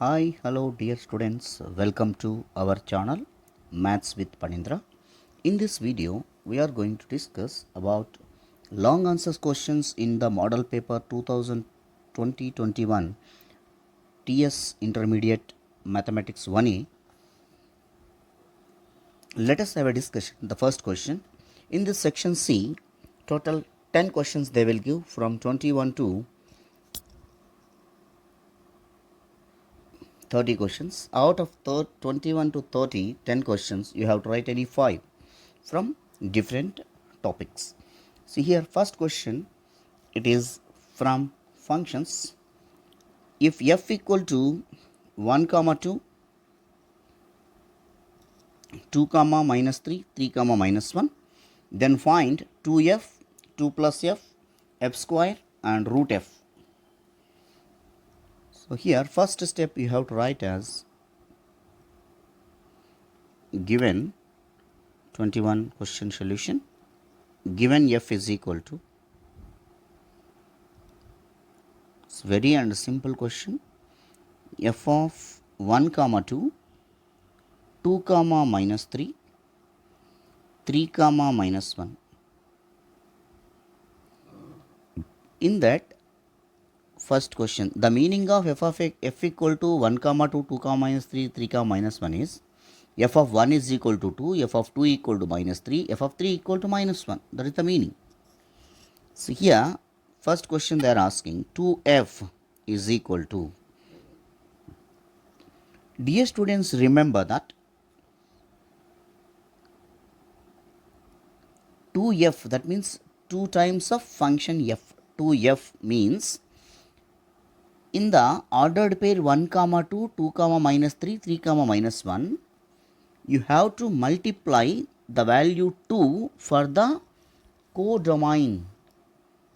Hi, hello, dear students. Welcome to our channel Maths with Panindra. In this video, we are going to discuss about long answers questions in the model paper 2020-21 TS Intermediate Mathematics 1A. Let us have a discussion. The first question in this section C, total 10 questions they will give from 21 to 30 questions. Out of 21 to 30, 10 questions, you have to write any 5 from different topics. See here, first question, it is from functions. If f equal to 1 comma 2, 2 comma minus 3, 3 comma minus 1, then find 2f, 2 plus f square and root f. So here, first step you have to write as given 21 question solution. Given f is equal to, it's very and simple question, f of 1 comma 2, 2 comma minus 3, 3 comma minus 1. In that first question, the meaning of f of f equal to 1 comma 2, 2 comma minus 3, 3 comma minus 1 is f of 1 is equal to 2, f of 2 equal to minus 3, f of 3 equal to minus 1. That is the meaning. So here, first question they are asking 2f is equal to. Dear students, remember that 2f, that means 2 times of function f. 2f means in the ordered pair 1 comma 2, 2 comma minus 3, 3 comma minus 1, you have to multiply the value 2 for the codomain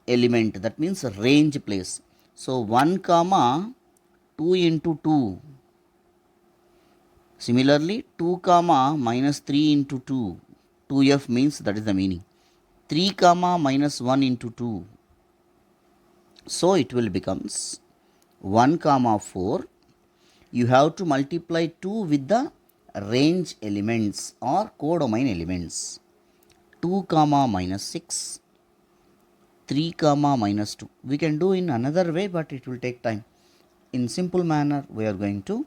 element, that means range place. So 1 comma 2 into 2. Similarly, 2 comma minus 3 into 2. 2f means that is the meaning. 3 comma minus 1 into 2. So it will becomes 1 comma 4. You have to multiply 2 with the range elements or codomain elements. 2 comma minus 6. 3 comma minus 2. We can do in another way, but it will take time. In simple manner, we are going to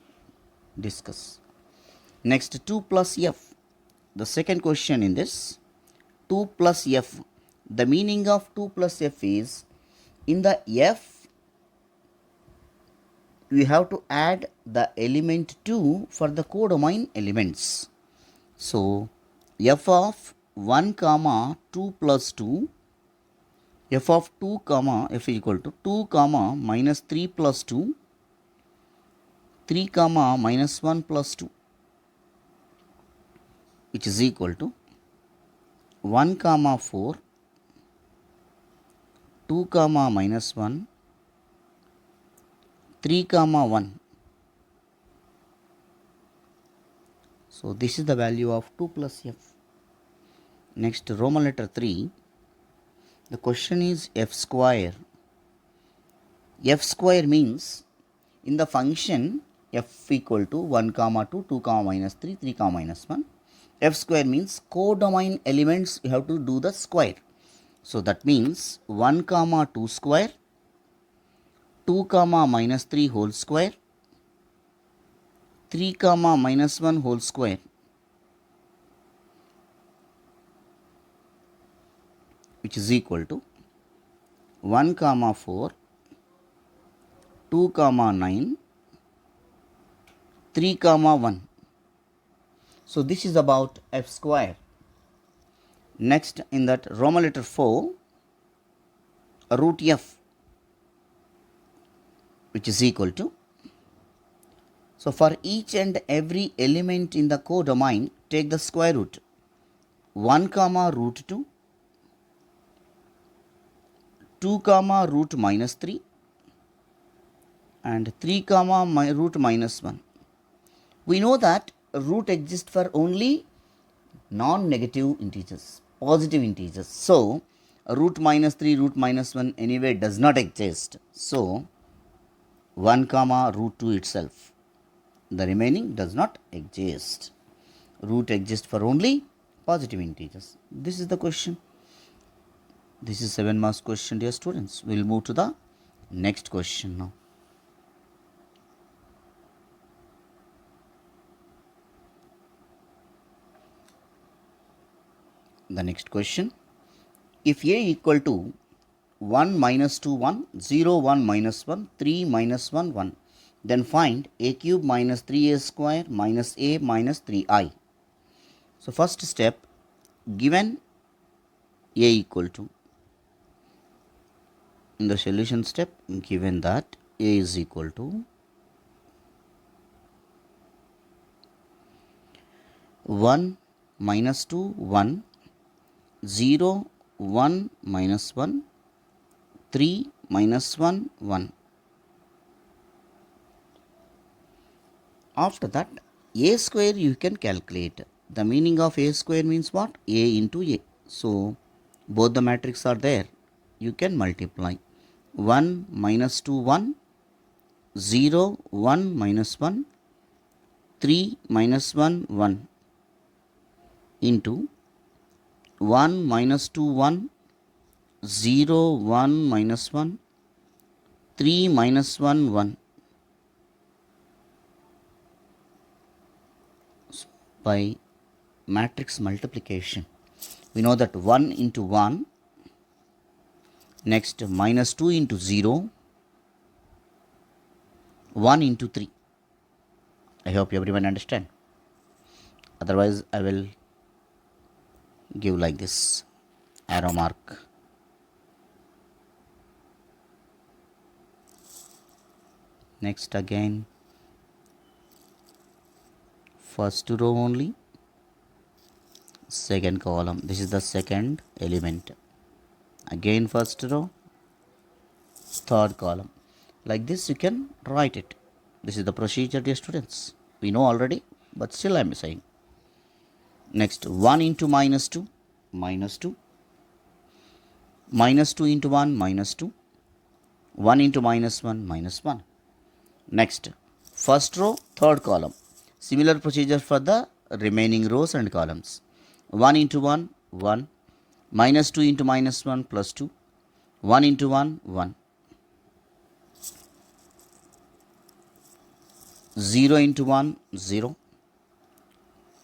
discuss. Next, 2 plus f. The second question in this, 2 plus f. The meaning of 2 plus f is, in the f, we have to add the element 2 for the codomain elements. So, f of 1 comma 2 plus 2, f of 2 comma f equal to 2 comma minus 3 plus 2, 3 comma minus 1 plus 2, which is equal to 1 comma 4, 2 comma minus 1, 3 comma 1. So this is the value of 2 plus f. Next, Roman letter 3. The question is f square. F square means in the function f equal to 1 comma 2, 2 comma minus 3, 3 comma minus 1. F square means codomain elements you have to do the square. So that means 1 comma 2 square, 2 comma minus 3 whole square, 3 comma minus 1 whole square, which is equal to 1 comma 4, 2 comma 9, 3 comma 1. So this is about f square. Next, in that Roman letter 4, root f, which is equal to. So for each and every element in the codomain, take the square root. 1 comma root 2, 2 comma root minus 3, and 3 comma root minus 1. We know that root exists for only non-negative integers, positive integers. So root minus 3, root minus 1 anyway does not exist. So 1 comma root 2 itself. The remaining does not exist. Root exists for only positive integers. This is the question. This is 7 marks question, dear students. We will move to the next question now. The next question. If a equal to 1 minus 2 1, 0 1 minus 1, 3 minus 1 1, then find a cube minus 3a square minus a minus 3i. So first step, given a equal to, in the solution step, given that a is equal to 1 minus 2 1, 0 1 minus 1, 3 minus 1 1. After that, a square you can calculate. The meaning of a square means what? A into a. So both the matrix are there. You can multiply. 1 minus 2 1, 0 1 minus 1, 3 minus 1 1 into 1 minus 2 1, 0 1 minus 1, 3 minus 1 1. By matrix multiplication, we know that 1 into 1, next minus 2 into 0, 1 into 3. I hope everyone understand. Otherwise, I will give like this arrow mark. Next again, first row only, second column. This is the second element. Again first row, third column. Like this you can write it. This is the procedure, dear students. We know already, but still I am saying. Next, 1 into minus 2, minus 2. Minus 2 into 1, minus 2. 1 into minus 1, minus 1. Next, first row, third column. Similar procedure for the remaining rows and columns. 1 into 1, 1. Minus 2 into minus 1, plus 2. 1 into 1, 1. 0 into 1, 0.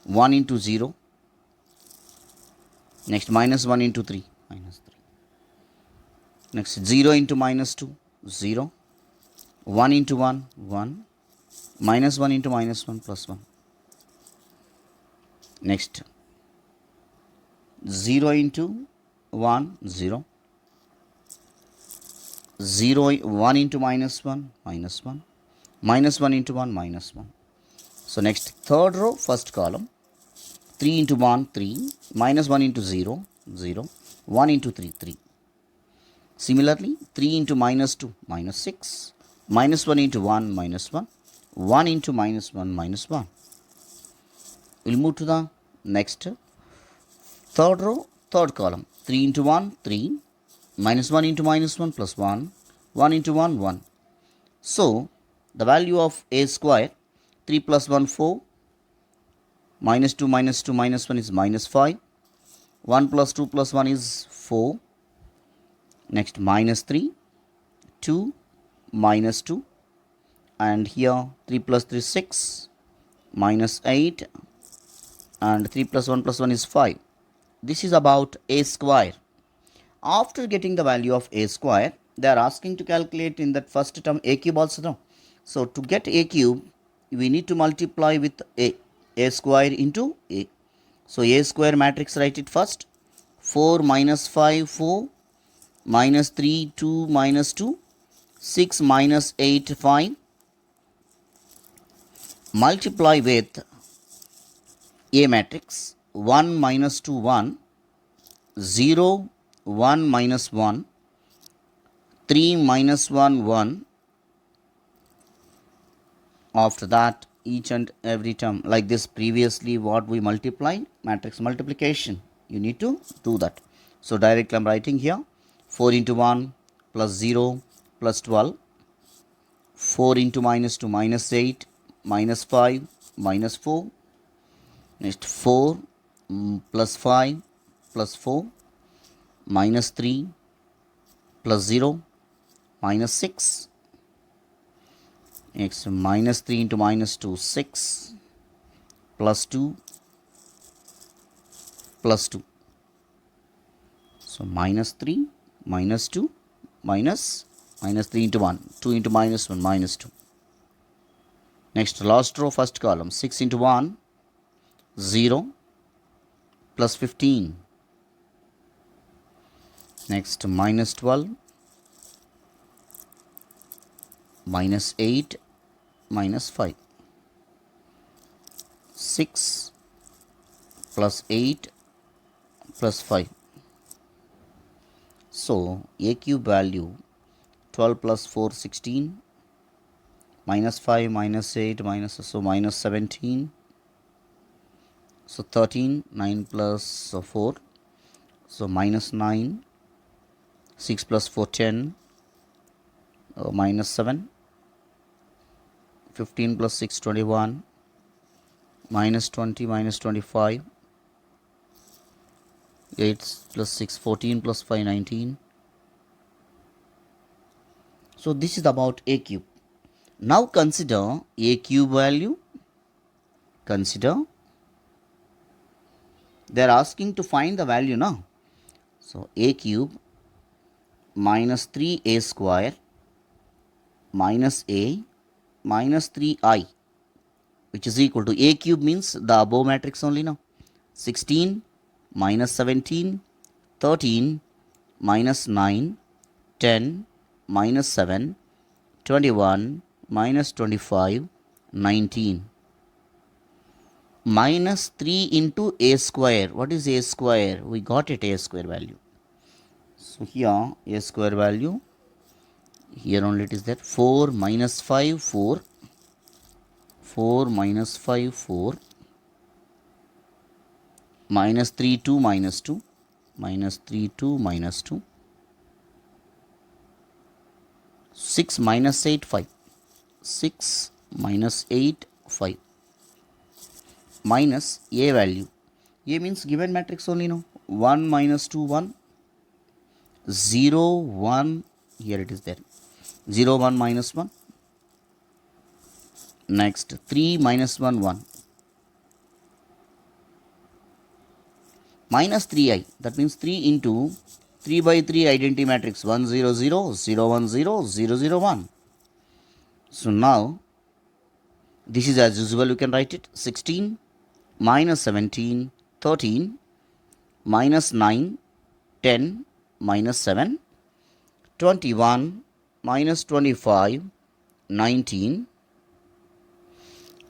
1 into 0. Next, minus 1 into 3, minus 3. Next, 0 into minus 2, 0. 1 into 1, 1. Minus 1 into minus 1, plus 1. Next, 0 into 1, 0. 1 into minus 1, minus 1. Minus 1 into 1, minus 1. So next, third row, first column. 3 into 1, 3. Minus 1 into 0, 0. 1 into 3, 3. Similarly, 3 into minus 2, minus 6. Minus 1 into 1, minus 1. 1 into minus 1, minus 1. We'll move to the next third row, third column. 3 into 1, 3. Minus 1 into minus 1, plus 1. 1 into 1, 1. So, the value of a square, 3 plus 1, 4. Minus 2 minus 2 minus 1 is minus 5. 1 plus 2 plus 1 is 4. Next, minus 3. 2 minus 2. And here 3 plus 3 is 6. Minus 8. And 3 plus 1 is 5. This is about a square. After getting the value of a square, they are asking to calculate in that first term a cube also now. So to get a cube, we need to multiply with a square into a. So a square matrix, write it first. 4 minus 5, 4. Minus 3, 2 minus 2. 6 minus 8, 5. Multiply with a matrix. 1 minus 2, 1. 0, 1 minus 1. 3 minus 1, 1. After that, each and every term, like this previously what we multiplied, matrix multiplication, you need to do that. So directly I am writing here, 4 into 1 plus 0 plus 12, 4 into minus 2 minus 8, minus 5, minus 4. Next 4 plus 5 plus 4, minus 3 plus 0, minus 6. Next minus 3 into minus 2, 6, plus 2 plus 2. So minus 3, minus 2, minus 3 into 1, 2 into minus 1, minus 2. Next last row, first column, 6 into 1, 0, plus 15. Next minus 12, minus 8, minus 5. 6 plus 8 plus 5. So a cube value 12 plus 4, 16, minus 5, minus 8, minus 17. So 13, 9 plus 4, so minus 9, 6 plus 4, 10, minus 7, 15 plus 6, 21, minus 20, minus 25, 8 plus 6, 14 plus 5, 19. So this is about a cube. Now consider a cube value. Consider they are asking to find the value now. So a cube minus 3a square minus a minus 3i, which is equal to a cube means the above matrix only now. 16 minus 17, 13 minus 9, 10 minus 7, 21 minus 25, 19. Minus 3 into a square. What is a square? We got it, a square value. So here a square value, here only it is there. 4 minus 5, 4. 4 minus 5, 4. Minus 3, 2, minus 2. Minus 3, 2, minus 2. 6 minus 8, 5. 6 minus 8, 5. Minus a value. A means given matrix only now. 1 minus 2, 1. 0, 1. Here it is there. 0, 1 minus 1. Next 3 minus 1, 1. Minus 3i. That means 3 into 3 by 3 identity matrix. 1, 0, 0, 0, 1, 0, 0, 0, 1. So now this is as usual, you can write it. 16 minus 17, 13 minus 9, 10 minus 7, 21 minus 25, 19.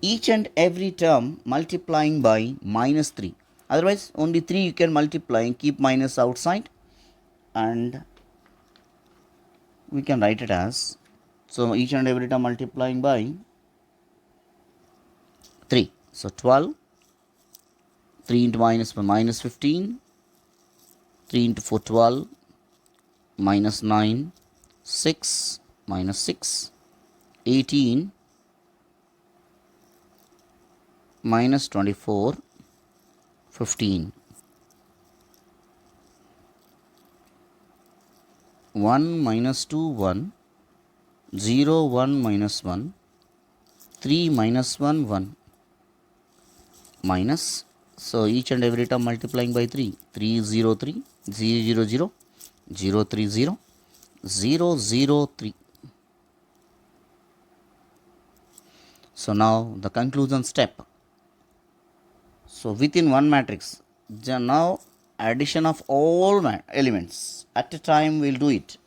Each and every term multiplying by minus 3. Otherwise only 3 you can multiply and keep minus outside, and we can write it as, so each and every term multiplying by 3. So 12, 3 into minus 1, minus 15, 3 into 4, 12, minus 9, 6, minus 6, 18, minus 24, 15. 1 minus 2, 1, 0, 1 minus 1, 3 minus 1, 1, minus, so each and every term multiplying by 3, 3, 0, 3, 0, 0, 0, 0, 3, 0, 0, 0, 3. So now the conclusion step. So within one matrix, now addition of all elements at a time we'll do it.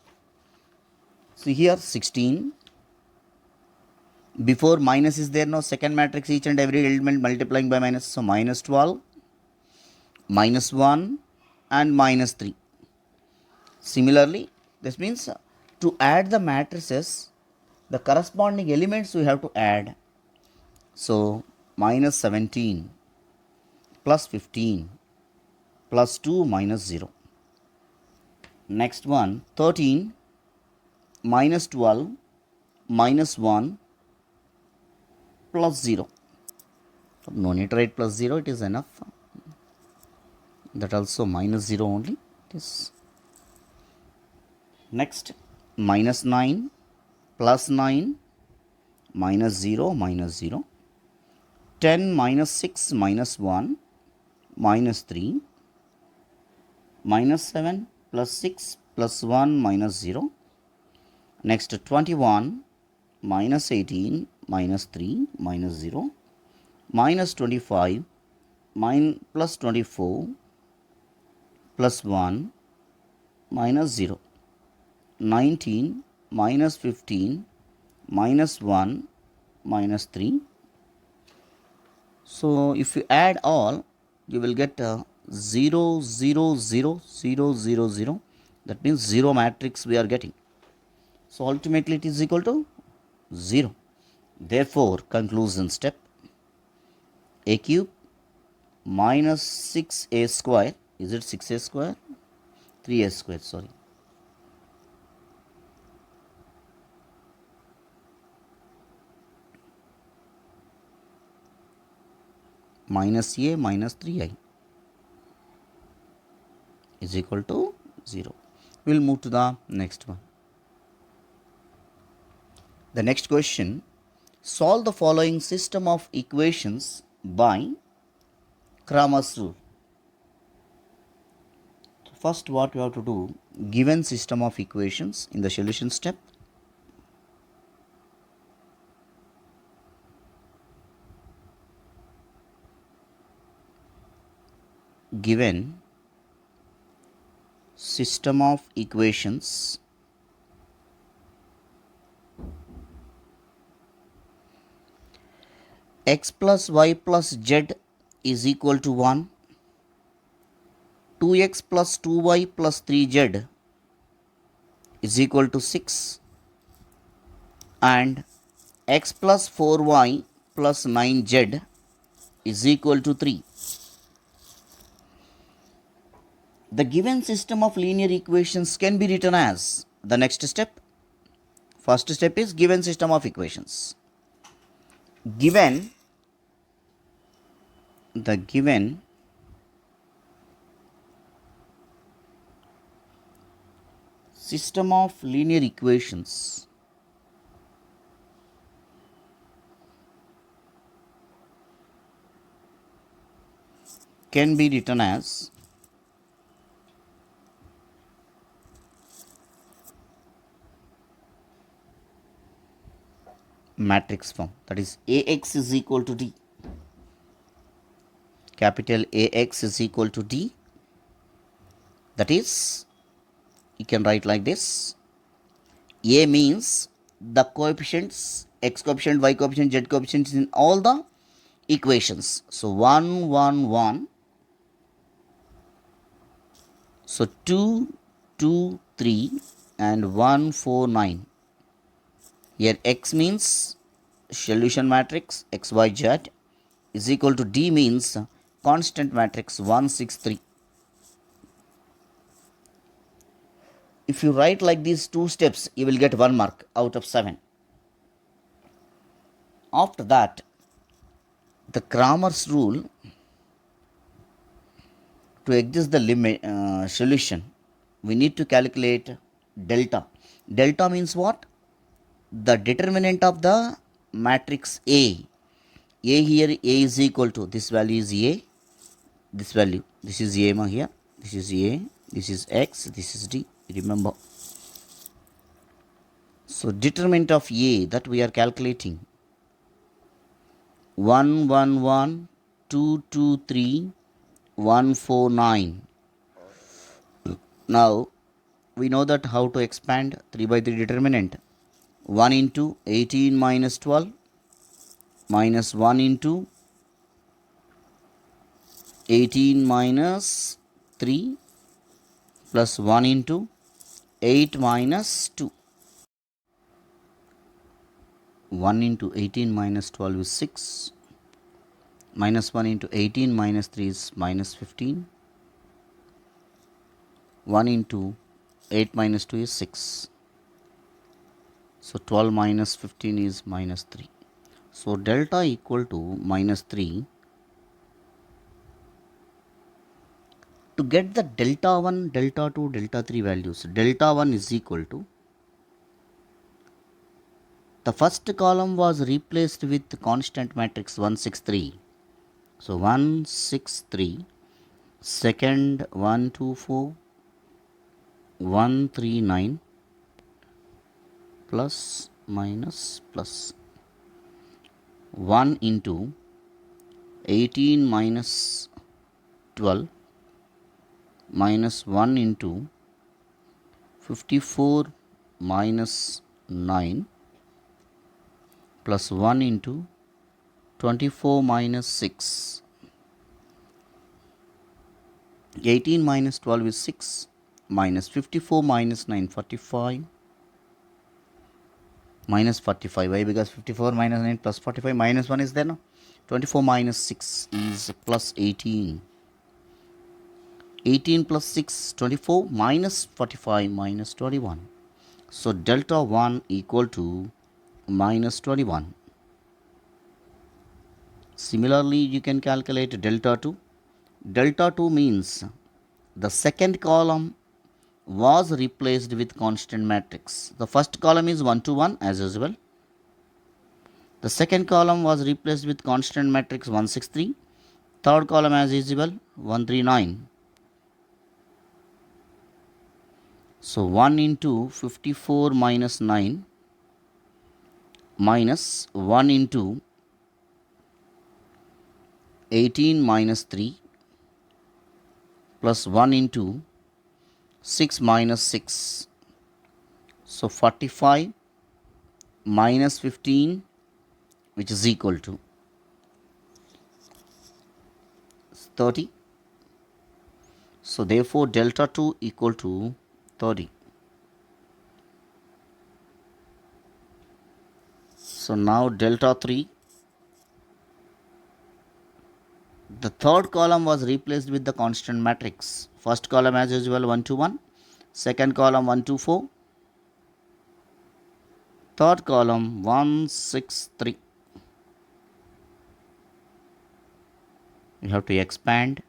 See here 16, before minus is there, now second matrix, each and every element multiplying by minus, so minus 12, minus 1 and minus 3. Similarly, this means to add the matrices, the corresponding elements we have to add. So minus 17 plus 15 plus 2 minus 0. Next one 13 minus 12 minus 1 plus 0. No need to write plus 0, it is enough. That also minus 0 only. It is. Next, minus 9 plus 9 minus 0 minus 0. 10 minus 6 minus 1 minus 3. Minus 7 plus 6 plus 1 minus 0. Next, 21 minus 18 minus 3 minus 0. Minus 25 plus 24 plus 1 minus 0. 19 minus 15 minus 1 minus 3. So if you add all, you will get 0 0 0 0 0 0. That means 0 matrix we are getting. So ultimately it is equal to 0. Therefore, conclusion step, a cube minus 6a square, is it 6a square? 3a square, sorry. Minus a minus 3i is equal to 0. We will move to the next one. The next question, solve the following system of equations by Cramer's rule. First, what we have to do, given system of equations in the solution step, given system of equations x plus y plus z is equal to 1, 2x plus 2y plus 3z is equal to 6, and x plus 4y plus 9z is equal to 3. The given system of linear equations can be written as the next step. First step is given system of equations. Given the given system of linear equations can be written as matrix form, that is Ax is equal to D. Capital Ax is equal to D. That is, you can write like this. A means the coefficients, x coefficient, y coefficient, z coefficients in all the equations. So 1, 1, 1. So 2, 2, 3 and 1, 4, 9. Here x means solution matrix x, y, z is equal to D means constant matrix 1, 6, 3. If you write like these two steps, you will get 1 mark out of 7. After that, the Cramer's rule, to exist the limit solution, we need to calculate delta. Delta means what? The determinant of the matrix A. A here, A is equal to, this value is A, this value, this is A here, this is A, this is X, this is D, remember. So determinant of A that we are calculating, 1, 1, 1, 2, 2, 3, 1, 4, 9. Now we know that how to expand 3 by 3 determinant. 1 into 18 minus 12 minus 1 into 18 minus 3 plus 1 into 8 minus 2. 1 into 18 minus 12 is 6. Minus 1 into 18 minus 3 is minus 15. 1 into 8 minus 2 is 6. So 12 minus 15 is minus 3. So delta equal to minus 3. To get the delta 1, delta 2, delta 3 values, delta 1 is equal to, the first column was replaced with constant matrix 163. So 163, second 124, 139 plus minus plus 1 into 18 minus 12 minus 1 into 54 minus 9 plus 1 into 24 minus 6. 18 minus 12 is 6, minus 54 minus 9, 45, minus 45. Why? Because 54 minus 9 plus 45 minus 1 is there now. 24 minus 6 is plus 18. 18 plus 6, 24, minus 45 minus 21. So delta 1 equal to minus 21. Similarly, you can calculate delta 2. Delta 2 means the second column was replaced with constant matrix. The first column is 1 to 1 as usual. The second column was replaced with constant matrix 163. Third column as usual 139. So 1 into 54 minus 9 minus 1 into 18 minus 3 plus 1 into 6 minus 6. So 45 minus 15, which is equal to 30. So therefore delta 2 equal to 30. So now delta 3, the third column was replaced with the constant matrix. First column as usual 1 to 1, second column 1 to 4, third column 163. You have to expand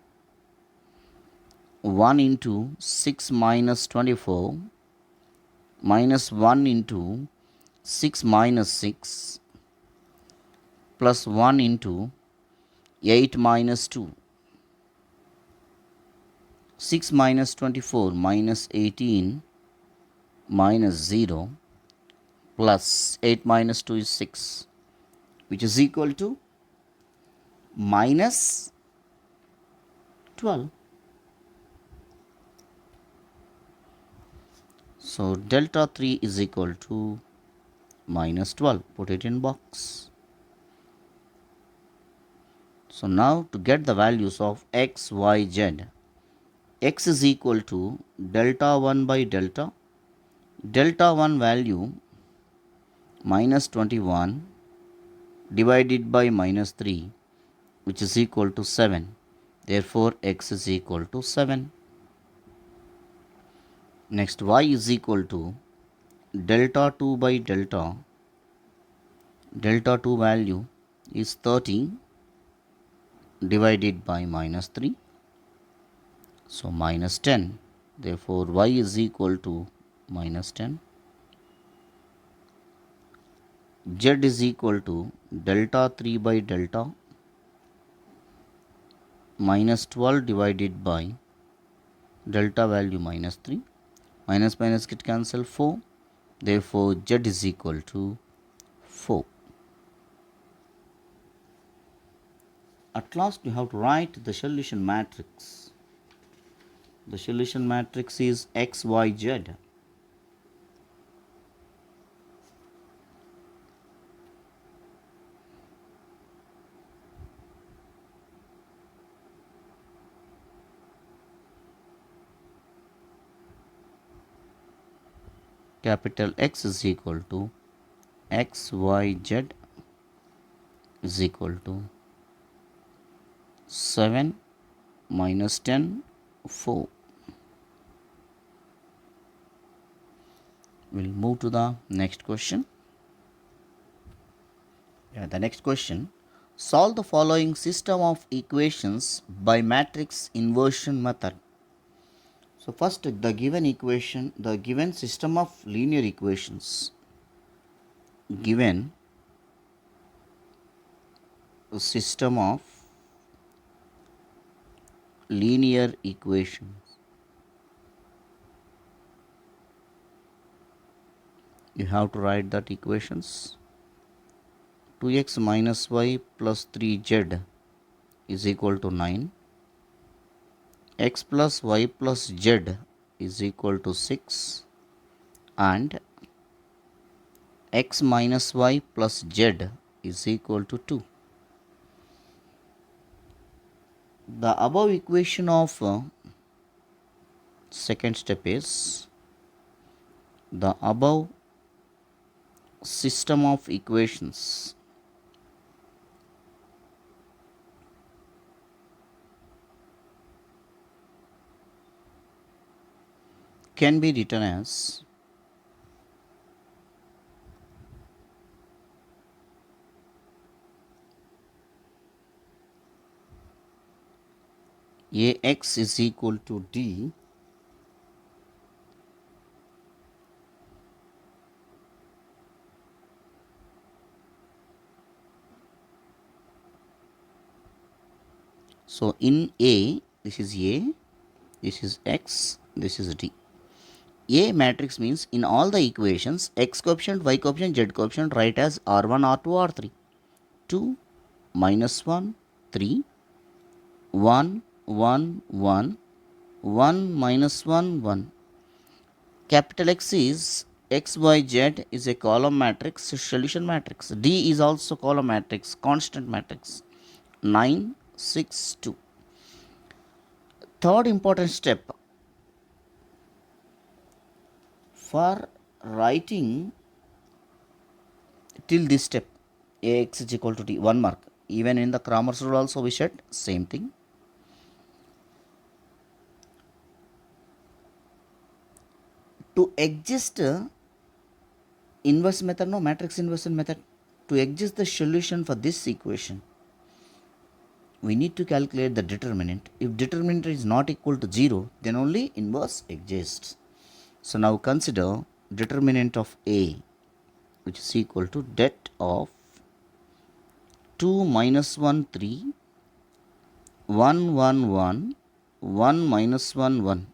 1 into 6 minus 24 minus 1 into 6 minus 6 plus 1 into 8 minus 2. 6 minus 24 minus 18 minus 0 plus 8 minus 2 is 6, which is equal to minus 12. So delta 3 is equal to minus 12. Put it in box. So now to get the values of x, y, z, x is equal to delta 1 by delta. Delta 1 value minus 21 divided by minus 3, which is equal to 7. Therefore x is equal to 7. Next y is equal to delta 2 by delta. Delta 2 value is 30 divided by minus 3. So minus 10. Therefore y is equal to minus 10. Z is equal to delta 3 by delta minus 12 divided by delta value minus 3. Minus minus get cancel 4. Therefore Z is equal to 4. At last you have to write the solution matrix. The solution matrix is x, y, z. Capital X is equal to x, y, z is equal to 7 minus 10, 4. We'll move to the next question. The next question. Solve the following system of equations by matrix inversion method. So first the given equation, the given system of linear equations, given system of linear equations. You have to write that equations. 2x minus y plus 3z is equal to 9. X plus y plus z is equal to 6. And x minus y plus z is equal to 2. The above equation of second step is the above system of equations can be written as Ax is equal to D so in A, this is A, this is X, this is D. A matrix means in all the equations X coefficient, Y coefficient, Z coefficient write as R1, R2, R3. 2, minus 1, 3, 1, 1, 1, 1, minus 1, 1. Capital X is X, Y, Z is a column matrix, solution matrix. D is also column matrix, constant matrix. 9, 6, 2. Third important step for writing till this step, Ax is equal to D, 1 mark. Even in the Cramer's rule also we said same thing. To exist inverse method, no matrix inversion method, to exist the solution for this equation, we need to calculate the determinant. If determinant is not equal to 0, then only inverse exists. So now consider determinant of A, which is equal to det of 2 minus 1, 3, 1, 1, 1, 1 minus 1, 1.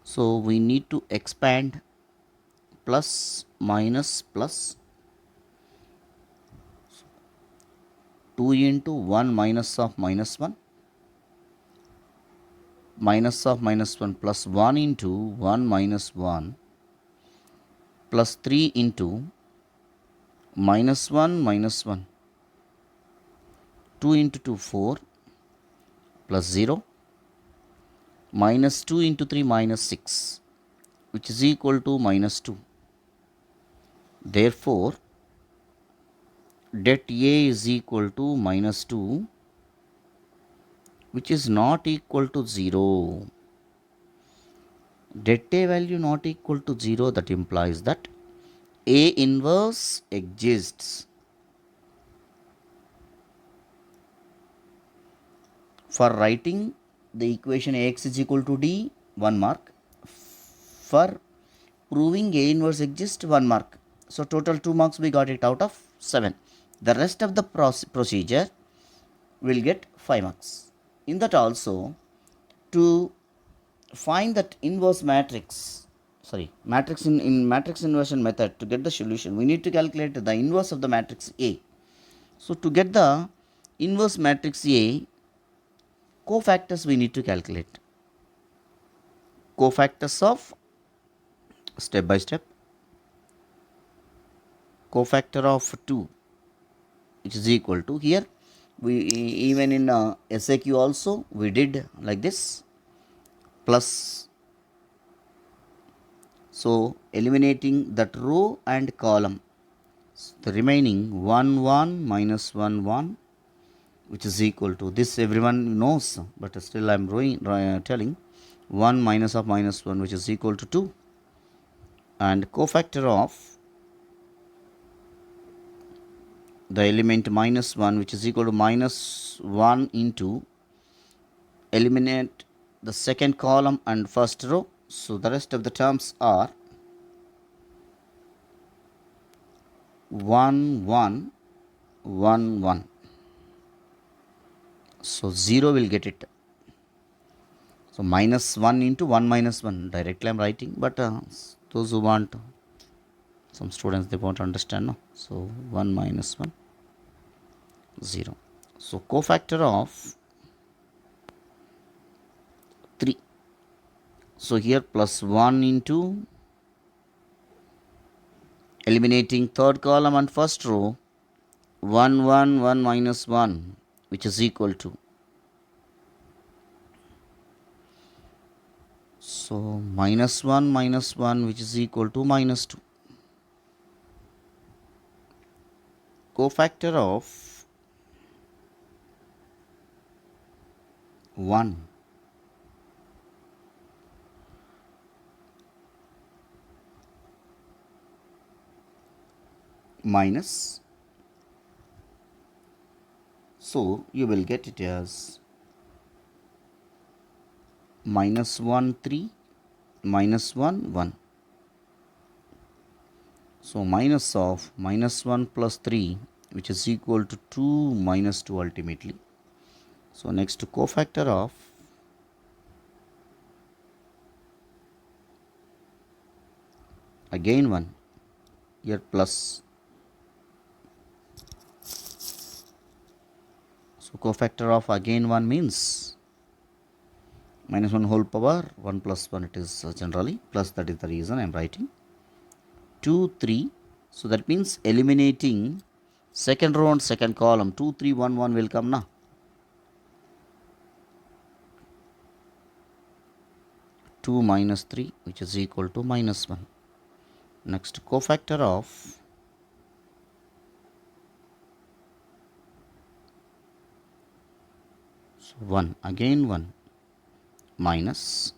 So we need to expand plus minus plus 2 into 1 minus of minus 1, minus of minus 1 plus 1 into 1 minus 1 plus 3 into minus 1 minus 1, 2 into 2 4 plus 0, minus 2 into 3 minus 6, which is equal to minus 2. Therefore, det A is equal to minus 2, which is not equal to 0. Det A value not equal to 0, that implies that A inverse exists. For writing the equation Ax is equal to D, 1 mark. For proving A inverse exists, 1 mark. So total 2 marks we got it out of 7. The rest of the procedure will get 5 marks. In that also, to find that inverse matrix, matrix in matrix inversion method, to get the solution, we need to calculate the inverse of the matrix A. So to get the inverse matrix A, cofactors we need to calculate. Cofactors of, step by step, cofactor of 2, which is equal to, here we even in SAQ also we did like this, plus, so eliminating that row and column, the remaining 1 1 minus 1 1, which is equal to, this everyone knows, but still I am telling, 1 minus of minus 1, which is equal to 2, and cofactor of the element minus 1, which is equal to minus 1 into, eliminate the second column and first row. So the rest of the terms are 1, 1, 1, 1. So 0 will get it. So minus 1 into 1 minus 1. Directly I am writing, but those who want, some students, they won't understand. No? So 1 minus 1, 0. So cofactor of 3. So here plus 1 into, eliminating third column and first row, 1, 1, 1 minus 1, which is equal to. So minus 1, which is equal to minus 2. Cofactor of 1 minus, so you will get it as minus 1, 3, minus 1, 1. So minus of minus 1 plus 3, which is equal to 2 minus 2 ultimately. So next to cofactor of again 1, here plus. So cofactor of again 1 means minus 1 whole power 1 plus 1, it is generally plus, that is the reason I am writing 2, 3. So that means eliminating second row and second column, 2, 3, 1, 1 will come now. 2 minus 3, which is equal to minus 1. Next cofactor of so 1, again 1 minus,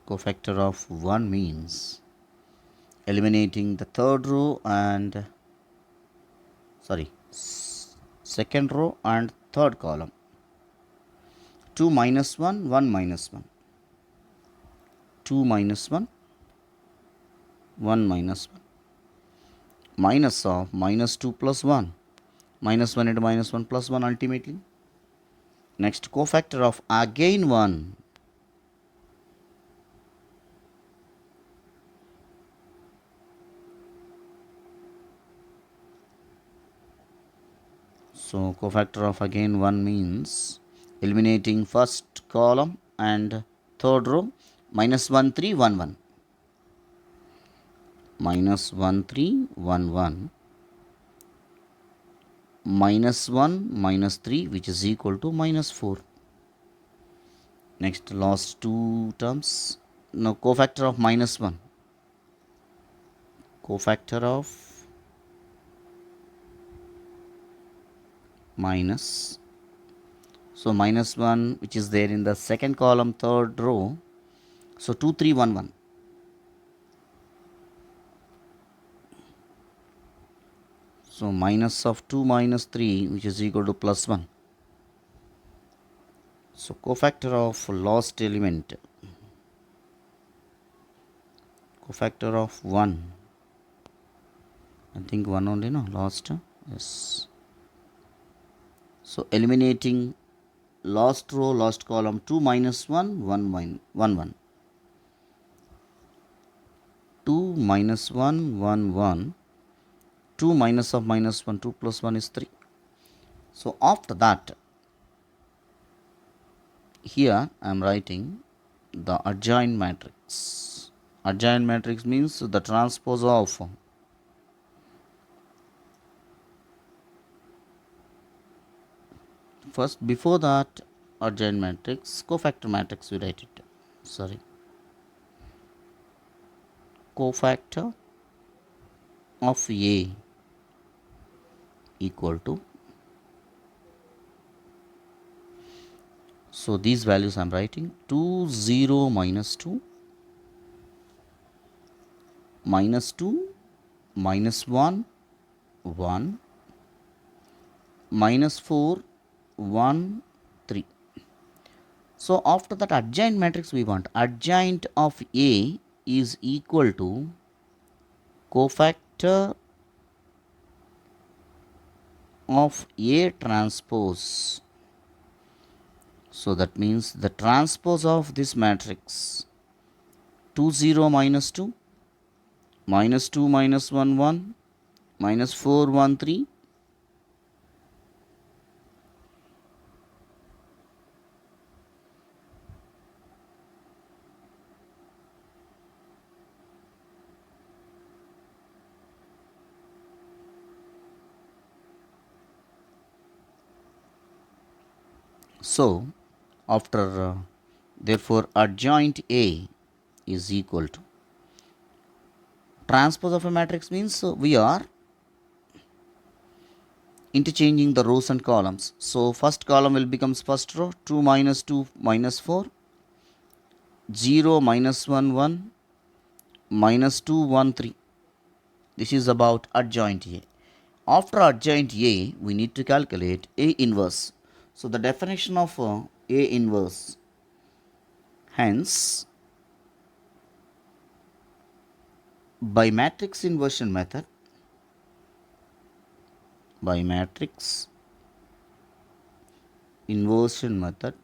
cofactor of 1 means eliminating the third row and second row and third column, 2 minus 1, 1 minus 1, 2 minus 1, 1 minus 1, minus of minus 2 plus 1, minus 1 into minus 1 plus 1 ultimately. Next cofactor of again 1, so cofactor of again 1 means eliminating first column and third row, minus 1, 3, 1, 1, minus 1, 3, 1, 1, minus 1, minus 3, which is equal to minus 4. Next last two terms. Now cofactor of minus 1, cofactor of minus, so minus 1, which is there in the second column, third row, so 2, 3, 1, 1. So minus of 2 minus 3, which is equal to plus 1. So cofactor of last element, cofactor of 1, I think 1 only, no, last, yes. So eliminating last row, last column, 2 minus 1, 1, 1, 1. 2 minus 1, 1, 1. 2 minus of minus 1, 2 plus 1 is 3. So after that, here I am writing the adjoint matrix. Adjoint matrix means the transpose of first, before that adjoint matrix, cofactor matrix we write it. Cofactor of A equal to, so these values I am writing 2, 0, minus 2, minus 2, minus 1, 1, minus 4, 1, 3. So after that adjoint matrix we want adjoint of A is equal to cofactor of A transpose. So that means the transpose of this matrix 2 0 minus 2 minus 2 minus 1 1 minus 4 1 3. So after therefore adjoint A is equal to transpose of a matrix means we are interchanging the rows and columns. So first column will becomes first row 2 minus 2 minus 4 0 minus 1 1 minus 2 1 3. This is about adjoint A. After adjoint A we need to calculate A inverse. So the definition of A inverse, hence by matrix inversion method, by matrix inversion method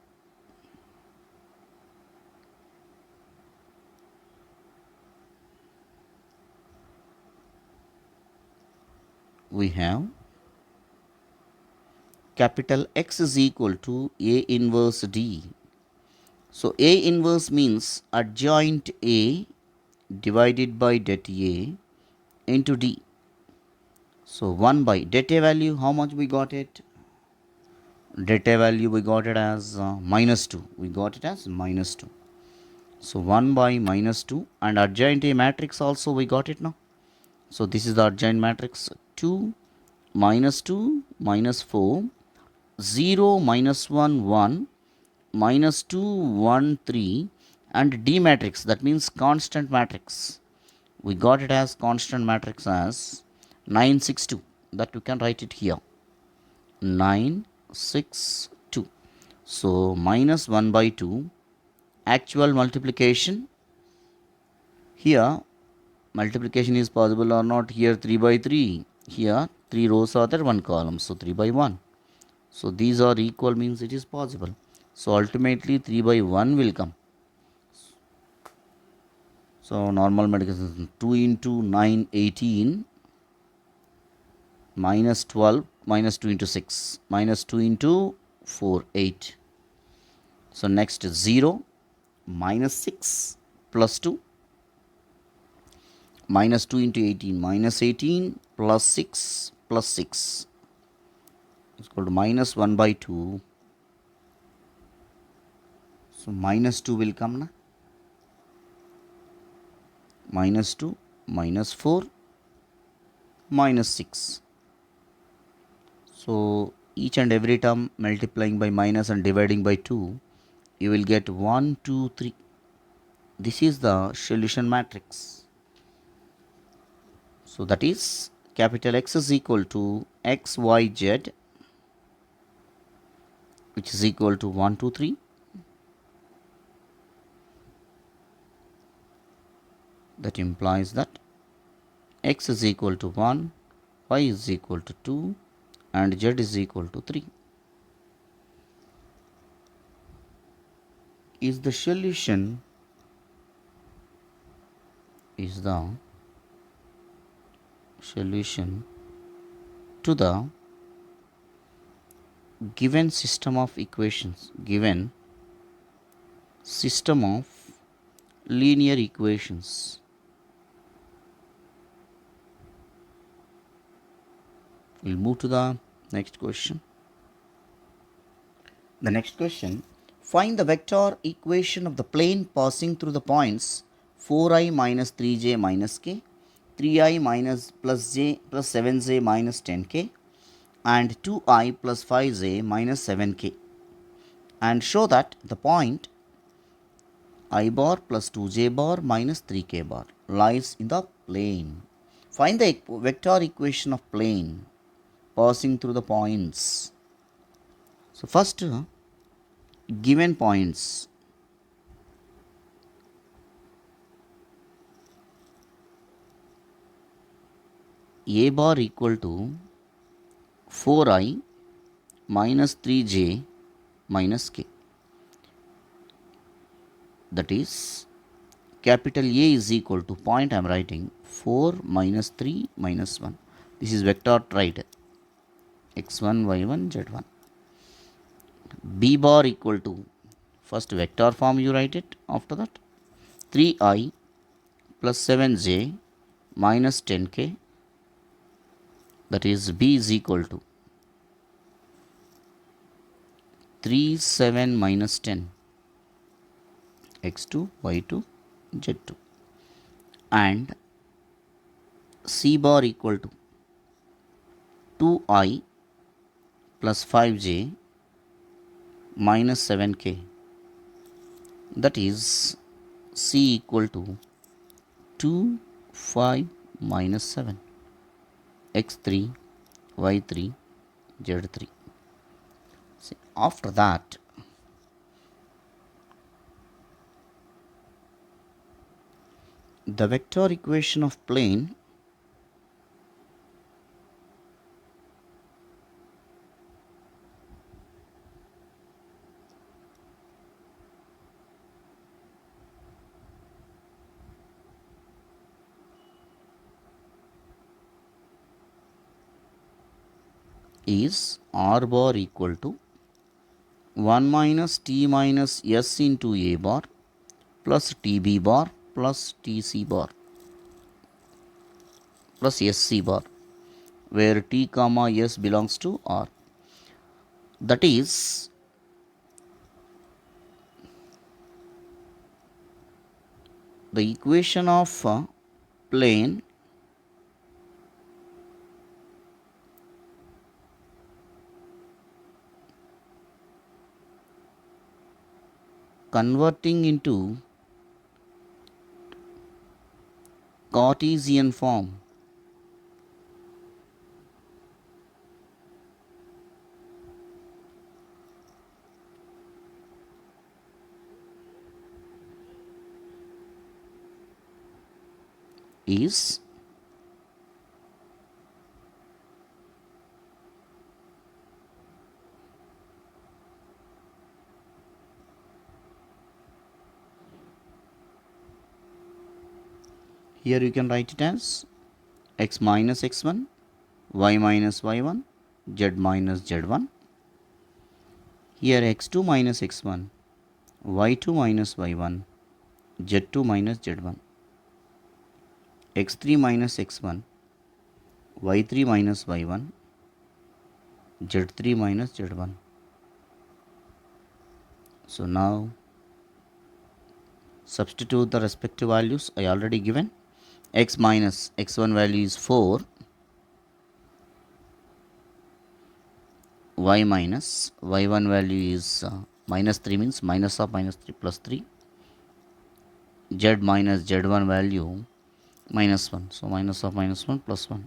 we have capital X is equal to A inverse D. So A inverse means adjoint A divided by det A into D. So 1 by det A value, how much we got it? Det A value we got it as minus 2. We got it as minus 2. So 1 by minus 2 and adjoint A matrix also we got it now. So this is the adjoint matrix 2 minus 2 minus 4 0 minus 1 1 minus 2 1 3 and D matrix, that means constant matrix. We got it as constant matrix as 9 6 2, that you can write it here 9 6 2. So minus 1 by 2 actual multiplication. Here multiplication is possible or not? Here 3 by 3. Here 3 rows are there, 1 column. So 3 by 1. So these are equal means it is possible. So ultimately 3 by 1 will come. So normal multiplication 2 into 9 18 minus 12 minus 2 into 6 minus 2 into 4 8. So next is 0 minus 6 plus 2 minus 2 into 18 minus 18 plus 6 plus 6 is equal to minus 1 by 2. So minus 2 will come na? Minus 2 minus 4 minus 6. So each and every term multiplying by minus and dividing by 2, you will get 1 2 3. This is the solution matrix. So that is capital X is equal to x y z, which is equal to 1 2 3. That implies that x is equal to 1, y is equal to 2 and z is equal to 3. Is the solution to the given system of equations, given system of linear equations. We'll move to the next question. The next question, find the vector equation of the plane passing through the points 4i minus 3j minus k, 3i minus plus j plus 7j minus 10k and 2i plus 5j minus 7k, and show that the point I bar plus 2j bar minus 3k bar lies in the plane. Find the vector equation of plane passing through the points. So first, given points, a bar equal to 4i minus 3j minus k. That is, capital A is equal to point I am writing 4 minus 3 minus 1. This is vector right, x1, y1, z1. B bar equal to, first vector form you write it, after that 3i plus 7j minus 10k, that is B is equal to 3 7 minus 10 x2 y2 z2, and C bar equal to 2i plus 5j minus 7k, that is C equal to 2 5 minus 7 x3 y3 z3. See, after that, the vector equation of plane is r bar equal to 1 minus t minus s into a bar plus tb bar plus tc bar plus sc bar, where t comma s belongs to r. That is, the equation of plane converting into Cartesian form is here you can write it as x minus x1, y minus y1, z minus z1. Here x2 minus x1, y2 minus y1, z2 minus z1. x3 minus x1, y3 minus y1, z3 minus z1. So now substitute the respective values I already given. X minus x1 value is 4, y minus y1 value is minus 3, means minus of minus 3 plus 3, z minus z1 value minus 1, so minus of minus 1 plus 1,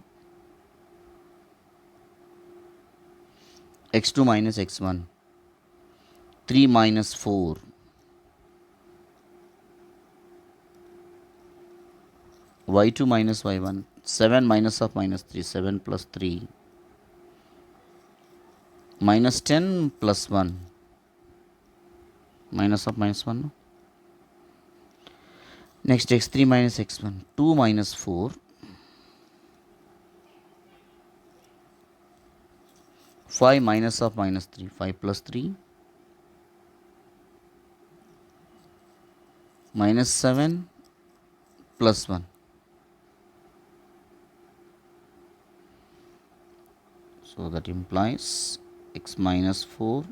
x2 minus x1 3 minus 4, y2 minus y1 7 minus of minus 3, 7 plus 3, minus 10 plus 1, minus of minus 1. Next x3 minus x1 2 minus 4, 5 minus of minus 3, 5 plus 3, minus 7 plus 1. So that implies x minus 4,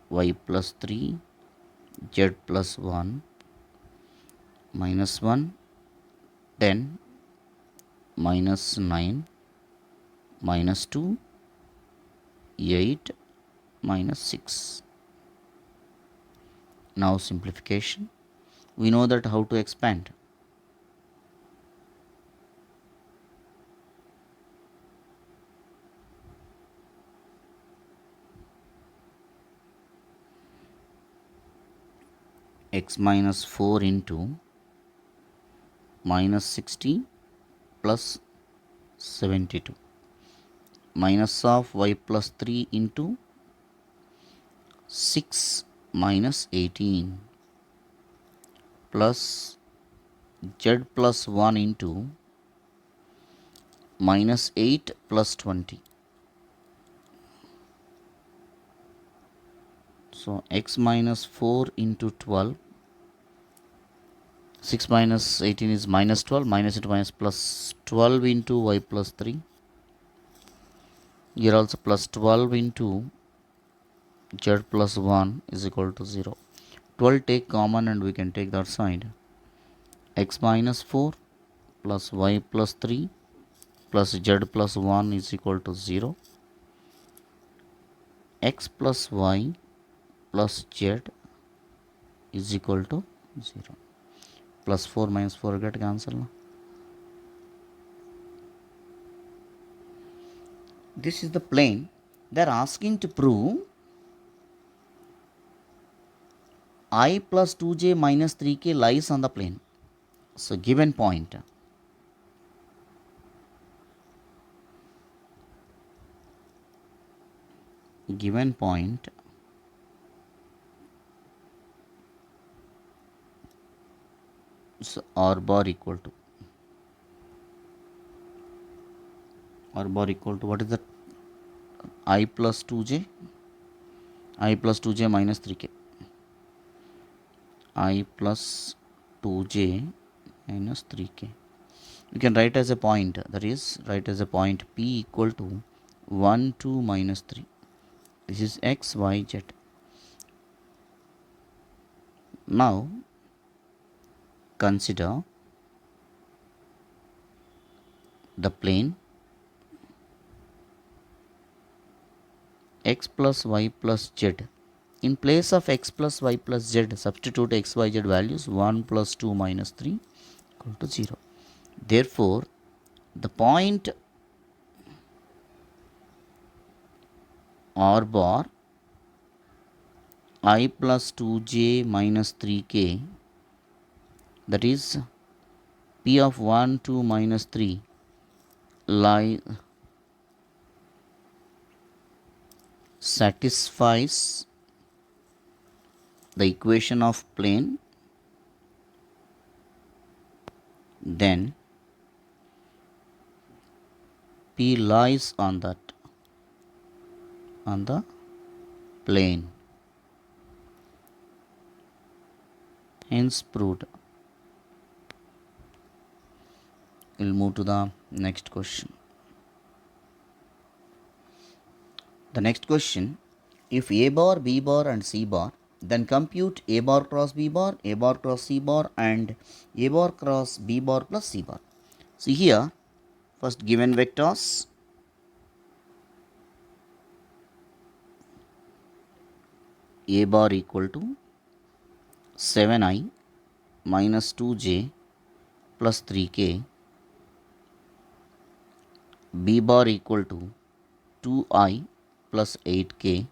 y plus 3, z plus 1, minus 1, 10, minus 9, minus 2, 8, minus 6. Now simplification. We know that how to expand. x minus 4 into minus 60 plus 72 minus of y plus 3 into 6 minus 18 plus z plus 1 into minus 8 plus 20. So x minus 4 into 12, 6 minus 18 is minus 12, minus into minus plus 12 into y plus 3. Here also plus 12 into z plus 1 is equal to 0. 12 take common and we can take that side. X minus 4 plus y plus 3 plus z plus 1 is equal to 0. X plus y plus z is equal to 0. Plus 4 minus 4 get cancel. This is the plane. They are asking to prove I plus 2j minus 3k lies on the plane. So given point. Given point so r bar equal to what is that? I plus 2j minus 3k. I plus 2j minus 3k. You can write as a point, that is write as a point p equal to 1 2 minus 3. This is x y z. Now consider the plane x plus y plus z. In place of x plus y plus z, substitute x, y, z values 1 plus 2 minus 3 equal to 0. Therefore, the point r bar I plus 2j minus 3k, that is p of 1 2 minus 3 satisfies the equation of plane, then p lies on the plane. Hence proved. We'll move to the next question. The next question, if a bar, b bar and c bar, then compute a bar cross b bar, a bar cross c bar and a bar cross b bar plus c bar. See here, first given vectors, a bar equal to 7i minus 2j plus 3k, b bar equal to 2i plus 8k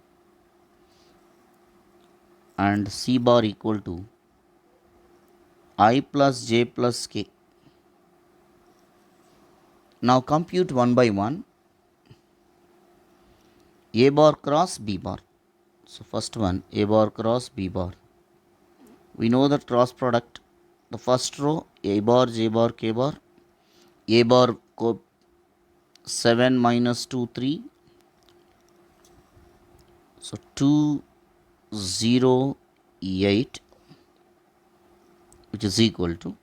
and c bar equal to I plus j plus k. Now compute one by one a bar cross b bar. So first one a bar cross b bar. We know the cross product. The first row a bar, j bar, k bar. A bar 7 minus 2 3. So 2 0 8, which is equal to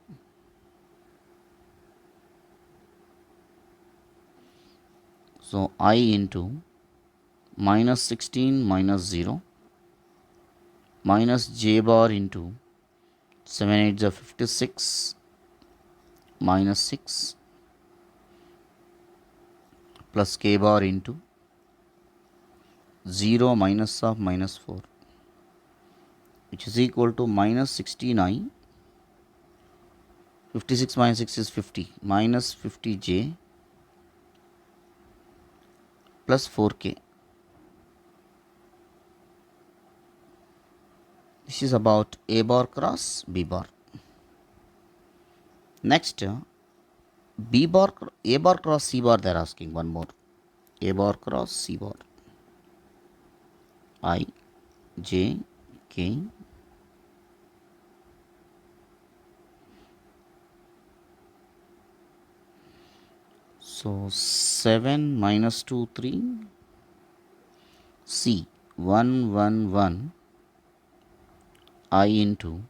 so I into minus 16 minus 0 minus j bar into 7 8 is 56 minus 6 plus k bar into 0 minus of minus 4, which is equal to minus 69. 56 minus 6 is 50 minus 50j plus 4k. This This is about A bar cross B bar. Next, A bar cross C bar, they are asking one more. A bar cross C bar. I, J, K. So 7 minus 2, 3. C, 1, 1, 1. I into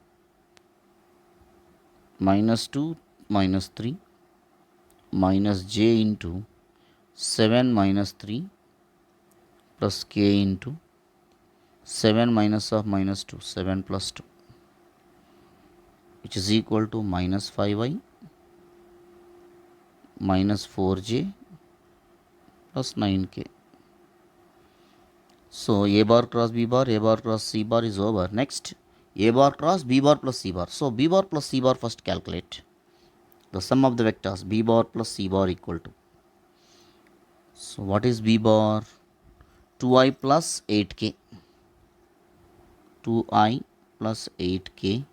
minus 2 minus 3 minus j into 7 minus 3 plus k into 7 minus of minus 2, 7 plus 2, which is equal to minus 5i minus 4j plus 9k. So A bar cross B bar, A bar cross C bar is over. Next, A bar cross B bar plus C bar. So B bar plus C bar first calculate. The sum of the vectors B bar plus C bar equal to. So what is B bar? 2i plus 8k. 2i plus 8k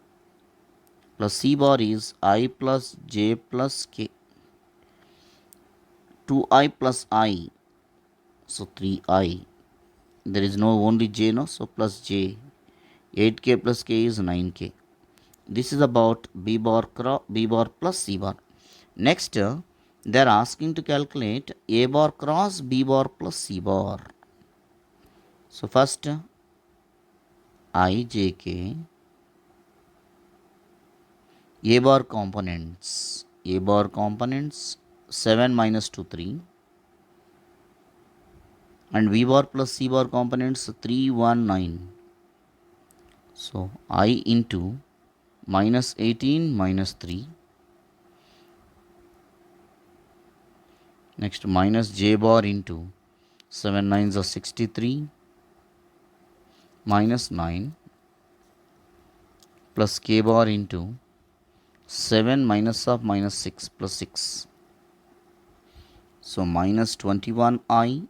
plus C bar is I plus j plus k. 2i plus I. So 3i. There is no only j, no? So plus j. 8k plus k is 9k. This is about B bar plus C bar. Next, they are asking to calculate A bar cross B bar plus C bar. So first, I, J, K, A bar components. A bar components 7 minus 2, 3. And B bar plus C bar components 3, 1, 9. So I into minus 18 minus 3. Next, minus j bar into 7 nines are 63 minus 9 plus k bar into 7 minus of minus 6 plus 6. So minus 21i.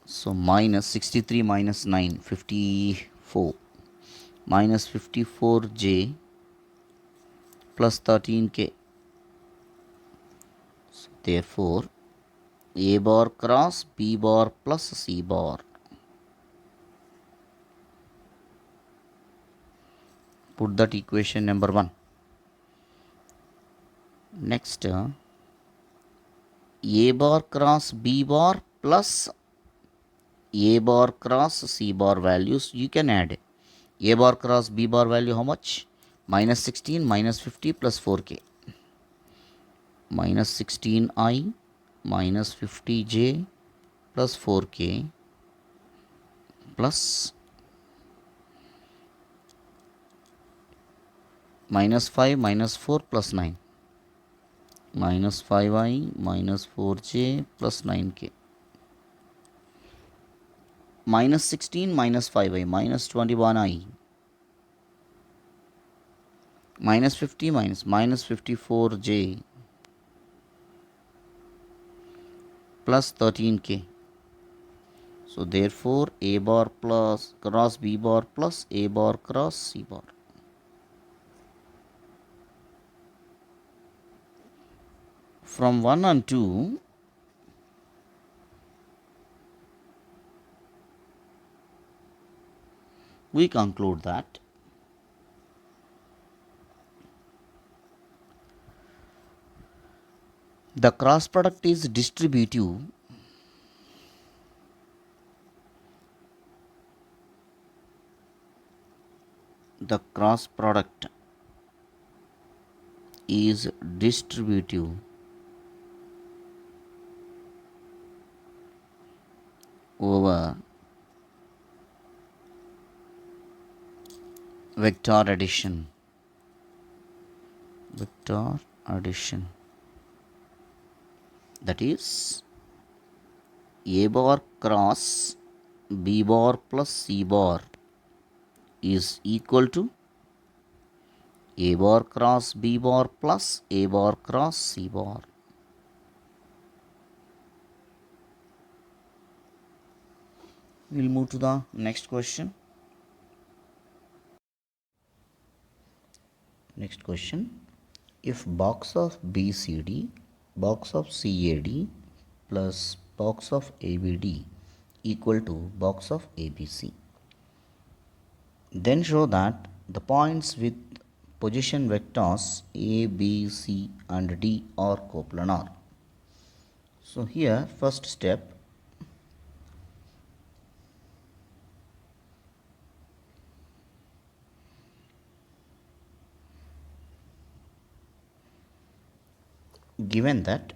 So minus 63 minus 9, 54. Minus 54j plus 13k. So therefore, A bar cross B bar plus C bar. Put that equation number 1. Next, A bar cross B bar plus A bar cross C bar values you can add. A bar cross B bar value how much? Minus 16 minus 50 plus 4k. Minus 16i minus 50j plus 4k plus minus 5 minus 4 plus 9. Minus 5i minus 4j plus 9k. Minus 16 minus 5i minus 21i. Minus 50 minus 54j plus 13k. So therefore A bar plus cross B bar plus A bar cross C bar. From 1 and 2, we conclude that the cross product is distributive the cross product is distributive over vector addition. Vector addition. That is A bar cross B bar plus C bar is equal to A bar cross B bar plus A bar cross C bar. We'll move to the next question. Next question. If box of BCD, box of CAD plus box of ABD equal to box of ABC, then show that the points with position vectors A, B, C and D are coplanar. So here first step, given that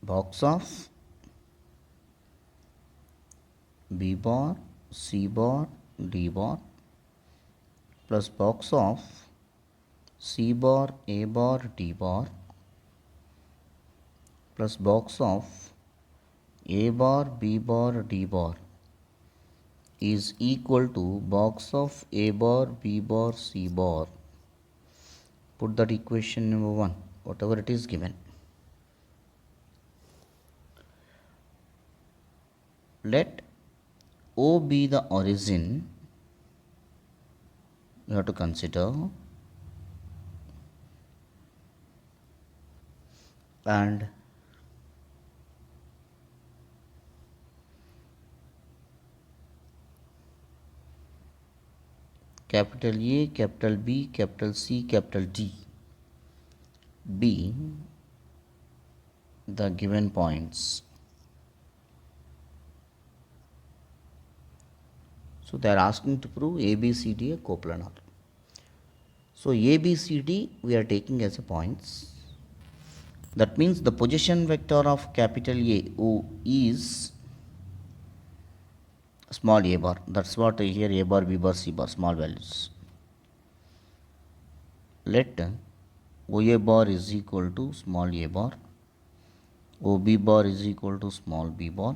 box of B bar, C bar, D bar plus box of C bar, A bar, D bar plus box of A bar, B bar, D bar is equal to box of A bar, B bar, C bar. Put that equation number 1, whatever it is given. Let O be the origin. You have to consider, and capital A, capital B, capital C, capital D be the given points. So they are asking to prove ABCD a coplanar. So ABCD we are taking as a points. That means the position vector of capital A O is small a bar. That's what here A bar, B bar, C bar, small values. Let OA bar is equal to small a bar, OB bar is equal to small b bar,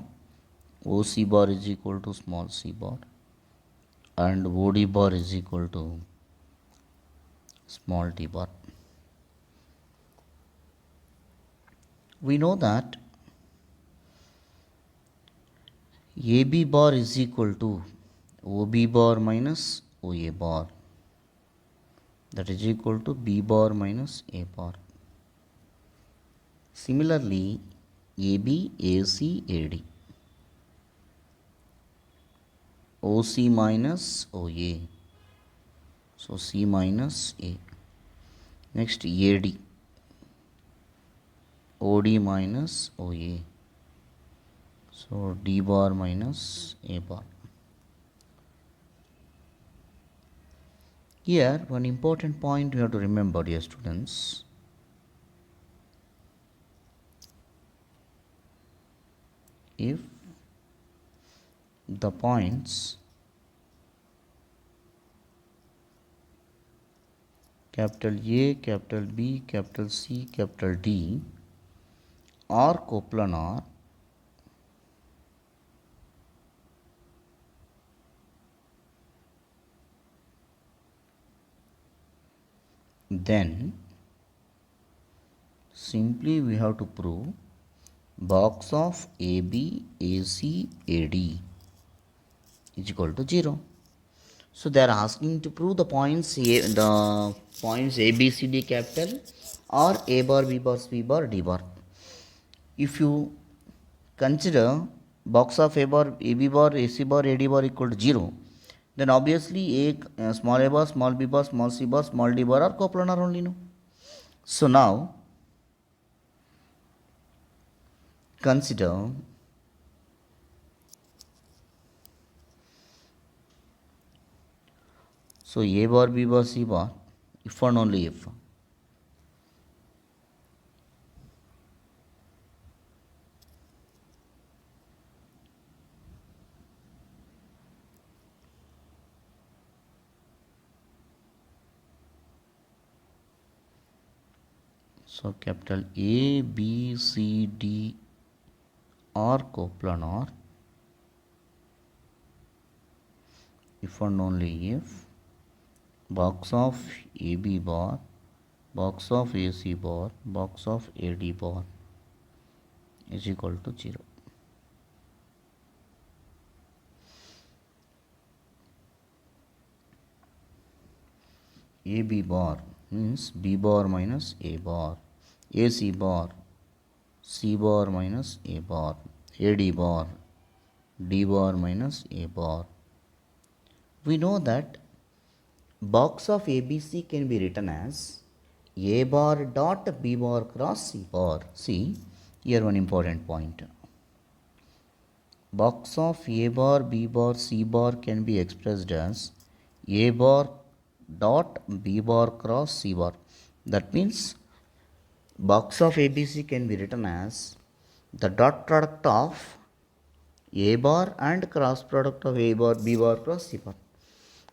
OC bar is equal to small c bar, and OD bar is equal to small d bar. We know that AB bar is equal to OB bar minus OA bar, that is equal to B bar minus A bar. Similarly, AB, AC, AD, OC minus OA, so C minus A. Next AD, OD minus OA, so D bar minus A bar. Here one important point you have to remember, dear students. If the points capital A, capital B, capital C, capital D are coplanar, then simply we have to prove box of AB, AC, AD is equal to 0. So they are asking to prove the points A, B, C, D capital or A bar, B bar, C bar, D bar. If you consider box of A bar, AB bar, AC bar, AD bar equal to 0, then obviously small a bar, small b bar, small c bar, small d bar are coplanar only, no? So now consider so A bar, B bar, C bar, if and only if so capital A, B, C, D are coplanar if and only if box of AB bar, box of AC bar, box of AD bar is equal to 0. AB bar means B bar minus A bar, AC bar C bar minus A bar, AD bar D bar minus A bar. We know that box of ABC can be written as A bar dot B bar cross C bar. See, here one important point. Box of A bar, B bar, C bar can be expressed as A bar dot B bar cross C bar. That means box of ABC can be written as the dot product of A bar and cross product of A bar, B bar cross C bar.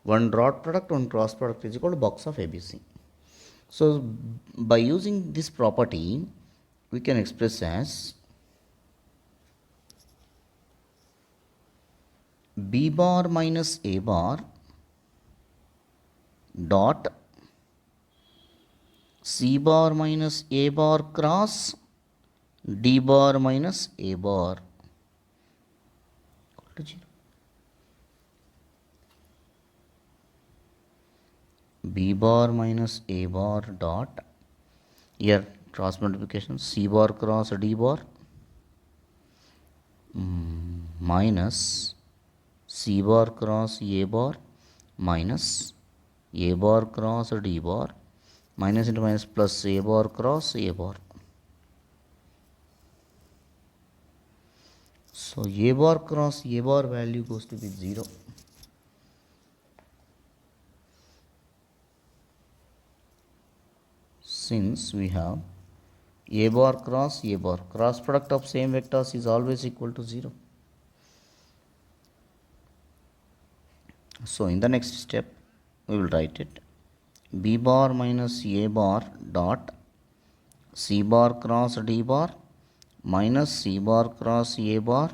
One dot product, one cross product is equal to box of ABC. So by using this property, we can express as B bar minus A bar dot C bar minus A bar cross D bar minus A bar equal to 0. B bar minus A bar dot, here cross multiplication, C bar cross D bar minus C bar cross A bar minus A bar cross D bar, minus into minus plus A bar cross A bar. So A bar cross A bar value goes to be 0. Since we have A bar cross A bar, cross product of same vectors is always equal to 0. So in the next step, we will write it B bar minus A bar dot C bar cross D bar minus C bar cross A bar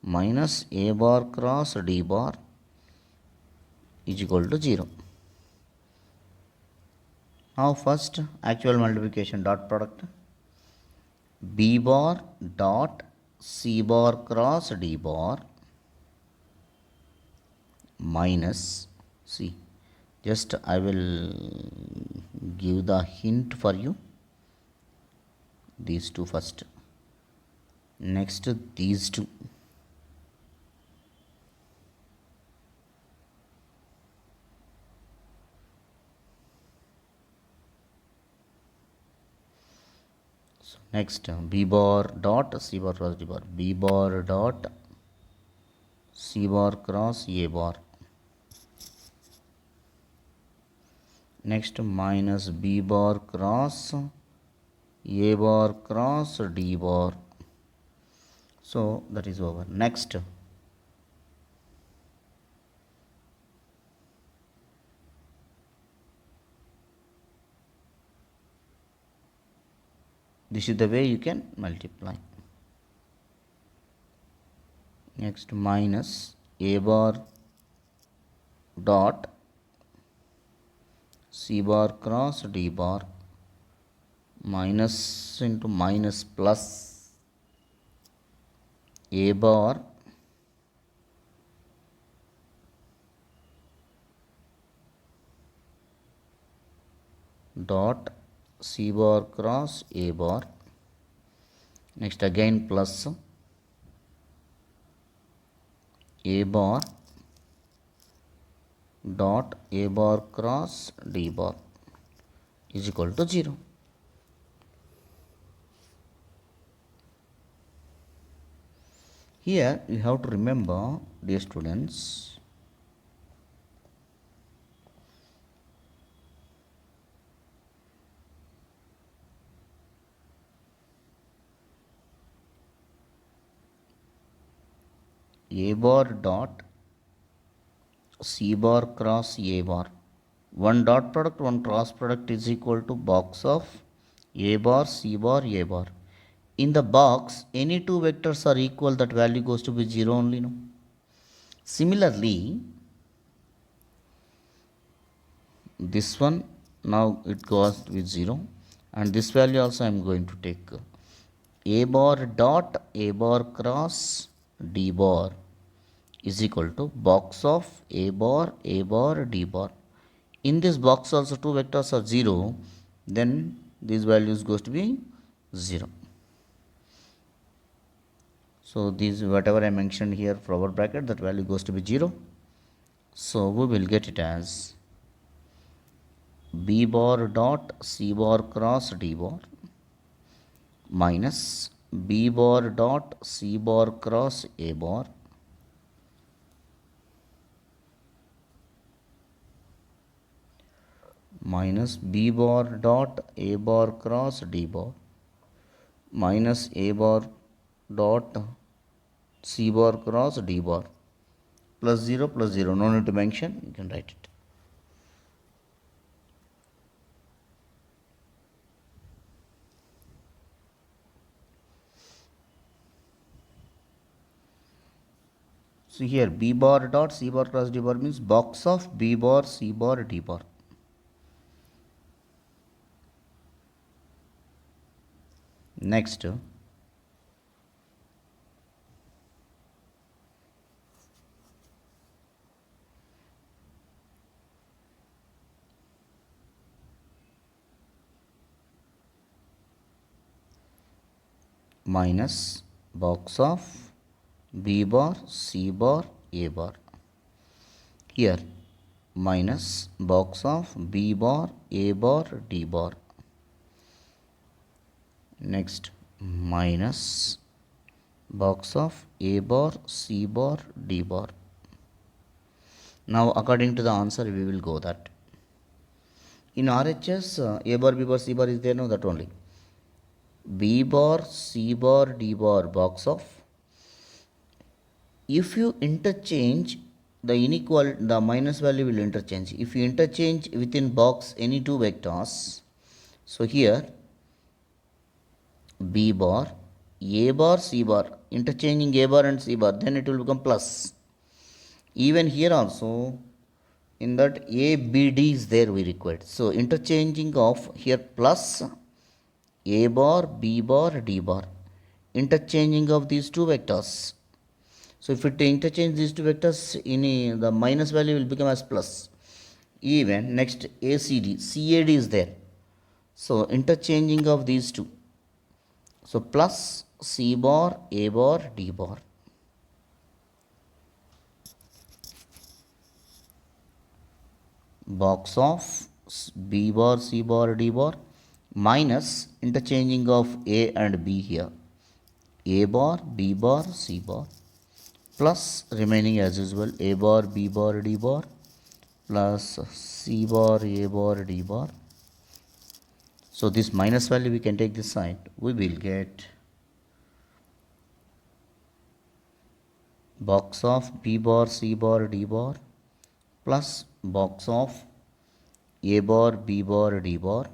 minus A bar cross D bar is equal to 0. Now first actual multiplication dot product B bar dot C bar cross D bar minus, see, just I will give the hint for you, these two first, next these two, so next B bar dot C bar cross D bar, B bar dot C bar cross A bar, next minus B bar cross A bar cross D bar. So that is over. Next, this is the way you can multiply. Next minus A bar dot C bar cross D bar minus into minus plus A bar dot C bar cross A bar, next again plus A bar dot A bar cross D bar is equal to 0. Here you have to remember, dear students, A bar dot C bar cross A bar, one dot product, one cross product is equal to box of A bar, C bar, A bar. In the box, any two vectors are equal, that value goes to be 0 only, no? Similarly, this one, now it goes with 0, and this value also I am going to take A bar dot A bar cross D bar is equal to box of A bar, D bar. In this box also two vectors are 0, then these values goes to be 0. So these whatever I mentioned here for bracket, that value goes to be 0. So we will get it as b bar dot c bar cross d bar minus b bar dot c bar cross a bar minus b bar dot a bar cross d bar minus a bar dot c bar cross d bar plus 0, no need to mention, you can write it. So here b bar dot c bar cross d bar means box of b bar c bar d bar. Next, minus box of b bar c bar a bar. Here minus box of b bar a bar d bar. Next minus box of a bar c bar d bar. Now according to the answer we will go that. In RHS a bar b bar c bar is there, no, that only. B bar c bar d bar box of, if you interchange the inequality, the minus value will interchange. If you interchange within box any two vectors, so here b bar a bar c bar, interchanging a bar and c bar, then it will become plus. Even here also in that a b d is there we required, so interchanging of here plus a bar b bar d bar, interchanging of these two vectors. So if it interchange these two vectors, in the minus value will become as plus. Even next ACD, CAD is there. So interchanging of these two. So plus C bar, A bar, D bar. Box of B bar, C bar, D bar minus interchanging of A and B here. A bar, B bar, C bar plus remaining as usual a bar, B bar, D bar plus C bar, A bar, D bar. So this minus value we can take this side. We will get box of B bar, C bar, D bar plus box of A bar, B bar, D bar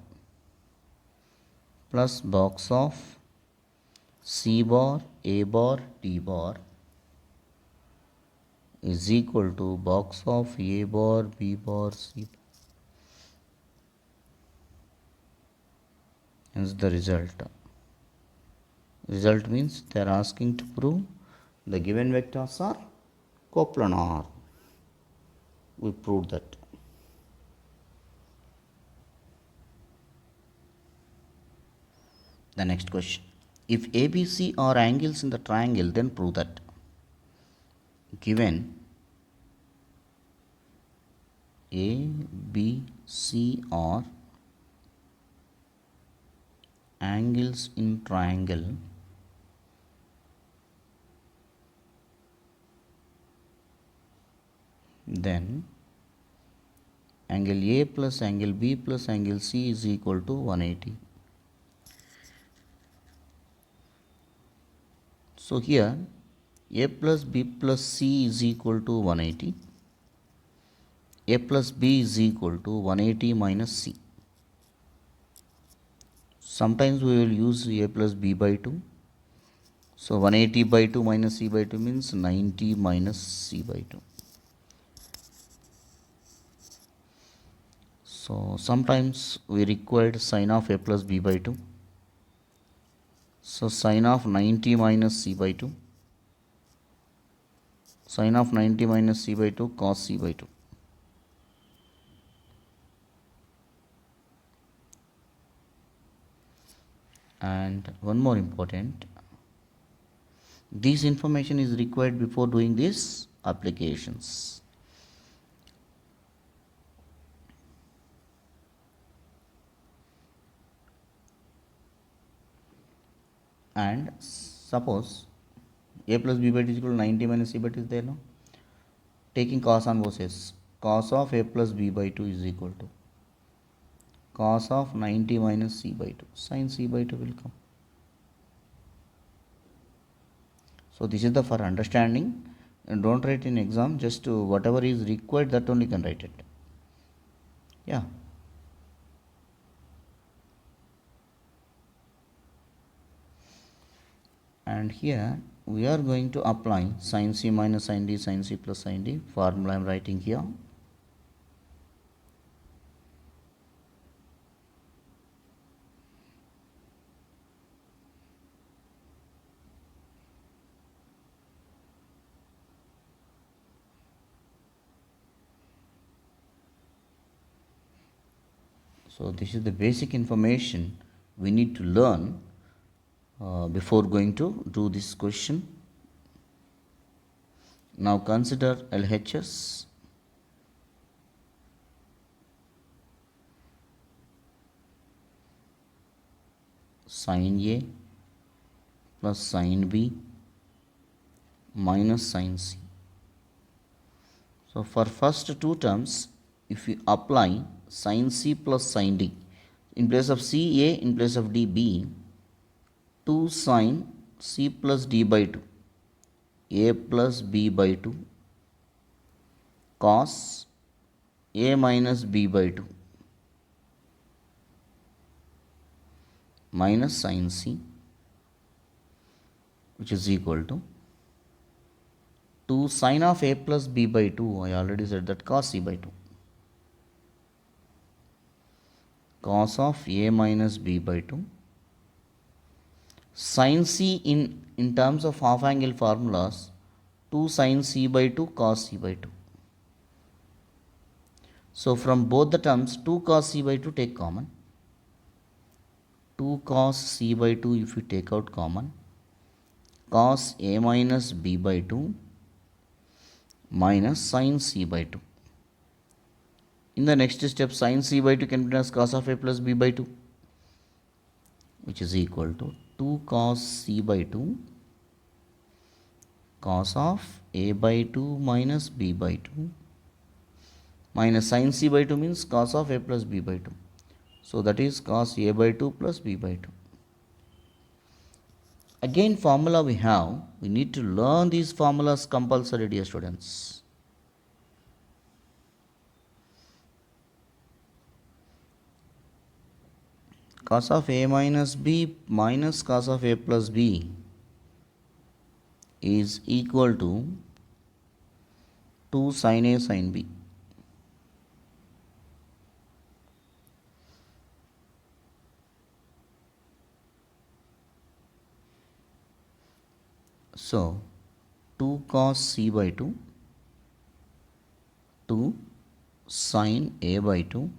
plus box of C bar, A bar, D bar is equal to box of A bar, B bar, C bar. Hence the result. Result means they are asking to prove the given vectors are coplanar. We proved that. The next question. If ABC are angles in the triangle, then prove that. Given A, B, C are angles in triangle, then angle A plus angle B plus angle C is equal to 180. So here A plus B plus C is equal to 180. A plus B is equal to 180 minus C. Sometimes we will use A plus B by 2. So 180 by 2 minus C by 2 means 90 minus C by 2. So sometimes we required sine of A plus B by 2. So sine of 90 minus C by 2. Sine of 90 minus C by 2 cos C by 2. And one more important, this information is required before doing these applications. And suppose a plus b by t is equal to 90 minus c by t is there now. Taking cos on both sides, cos of a plus b by 2 is equal to cos of 90 minus c by 2. Sin c by 2 will come. So this is the for understanding, and don't write in exam, just whatever is required that only can write it. Yeah. And here we are going to apply sin c minus sin d, sin c plus sin d formula I am writing here. So this is the basic information we need to learn before going to do this question. Now consider LHS. Sin A plus sin B minus sin C. So for first two terms, if we apply sin C plus sin D, in place of C A, in place of D B, 2 sin C plus D by 2, A plus B by 2, cos A minus B by 2, minus sin C, which is equal to 2 sin of A plus B by 2, I already said that, cos C by 2, cos of A minus B by 2, sin C in terms of half angle formulas, 2 sin C by 2 cos C by 2. So from both the terms, 2 cos C by 2 take common. 2 cos C by 2 if you take out common, cos A minus B by 2 minus sin C by 2. In the next step, sin C by 2 can be written as cos of A plus B by 2, which is equal to 2 cos C by 2 cos of A by 2 minus B by 2 minus sin C by 2 means cos of A plus B by 2. So that is cos A by 2 plus B by 2. Again formula we have, we need to learn these formulas compulsory, dear students. Cos of A minus B minus cos of A plus B is equal to 2 sin A sin B. So 2 cos C by 2, 2 sin A by 2,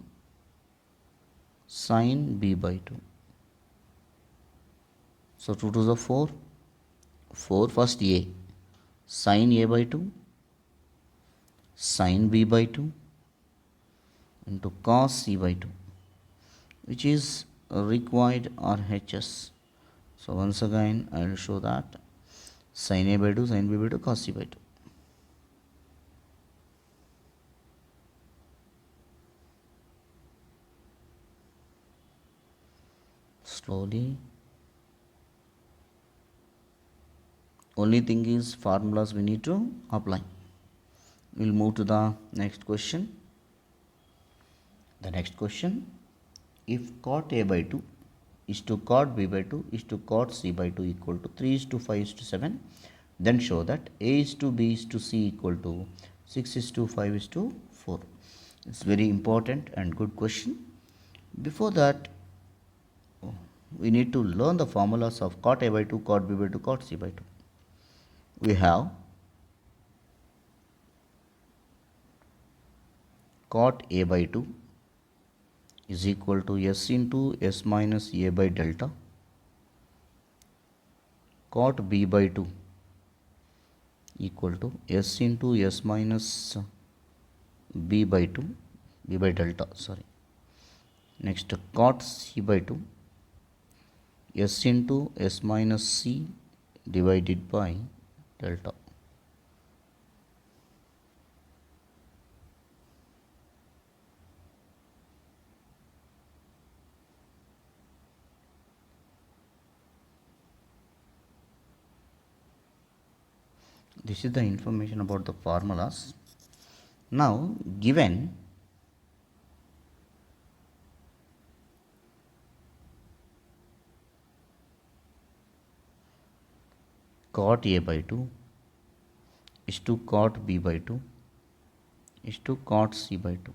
sin B by 2. So 2 to the 4, 4 first A, sin A by 2, sin B by 2 into cos C by 2, which is required RHS. So once again I will show that sin A by 2, sin B by 2, cos C by 2. Slowly. Only thing is formulas we need to apply. We'll move to the next question. The next question, if cot A by 2 is to cot B by 2 is to cot C by 2 equal to 3 is to 5 is to 7, then show that A is to B is to C equal to 6 is to 5 is to 4. It's very important and good question. Before that, we need to learn the formulas of cot A by 2, cot B by 2, cot C by 2. We have cot A by 2 is equal to S into S minus A by delta cot b by 2 equal to s into s minus b by 2, b by delta, sorry. Next, cot c by 2, s into s minus c divided by delta. This is the information about the formulas. Now, given cot a by 2 is to cot b by 2 is to cot c by 2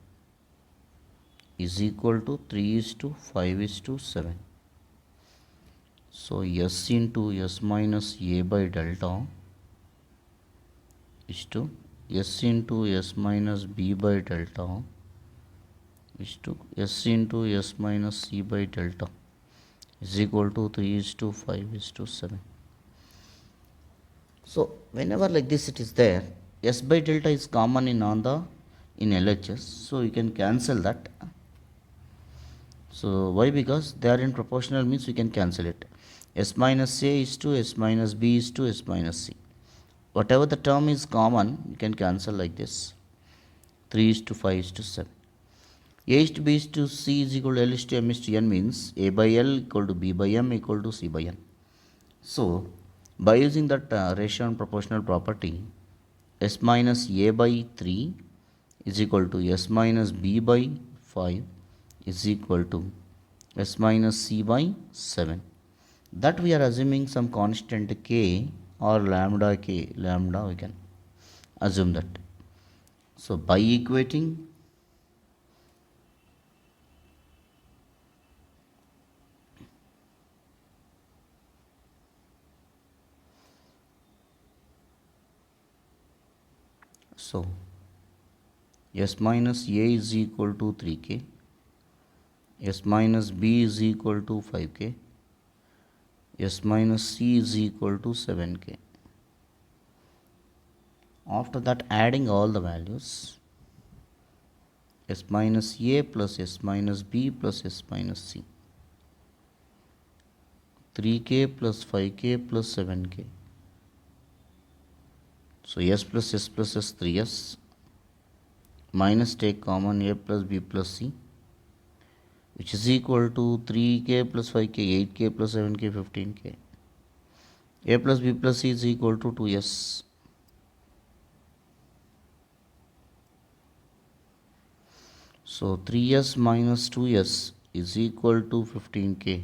is equal to 3 is to 5 is to 7. So, s into s minus a by delta is to s into s minus b by delta is to s into s minus c by delta is equal to 3 is to 5 is to 7. So, whenever like this it is there, s by delta is common in LHS, so you can cancel that. So, why? Because they are in proportional, means we can cancel it. S minus a is to s minus b is to s minus c. Whatever the term is common, you can cancel like this. 3 is to 5 is to 7. A is to b is to c is equal to L is to m is to n, means a by L equal to b by m equal to c by n. So, by using that ratio and proportional property, s minus a by 3 is equal to s minus b by 5 is equal to s minus c by 7. That we are assuming some constant k or lambda k, lambda we can assume that. So, by equating so s minus a is equal to 3k, s minus b is equal to 5k, s minus c is equal to 7k. After that, adding all the values, s minus a plus s minus b plus s minus c, 3k plus 5k plus 7k. So, s plus s plus s 3s, minus take common a plus b plus c, which is equal to 3k plus 5k, 8k plus 7k, 15k. A plus b plus c is equal to 2s. So, 3s minus 2s is equal to 15k.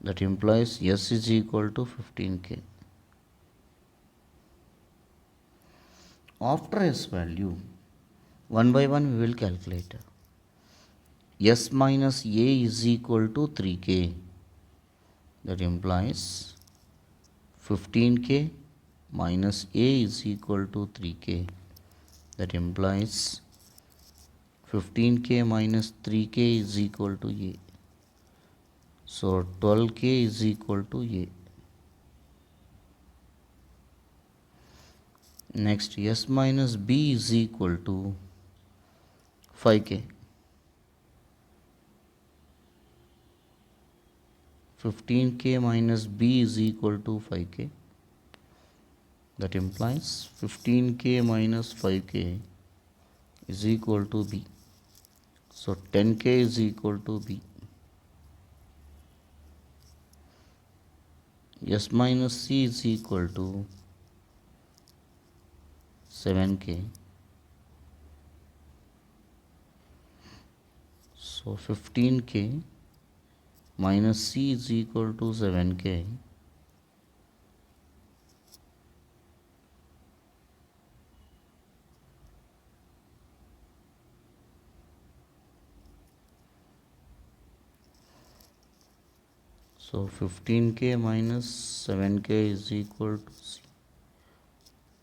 That implies s is equal to 15k. After s value, one by one we will calculate. S minus a is equal to 3k. That implies 15k minus a is equal to 3k. That implies 15k minus 3k is equal to a. So, 12k is equal to a. Next, s minus b is equal to 5k. 15k minus b is equal to 5k. That implies 15k minus 5k is equal to b. So, 10k is equal to b. S minus c is equal to 7k. So, 15k minus c is equal to 7k. So, 15k minus 7k is equal to c.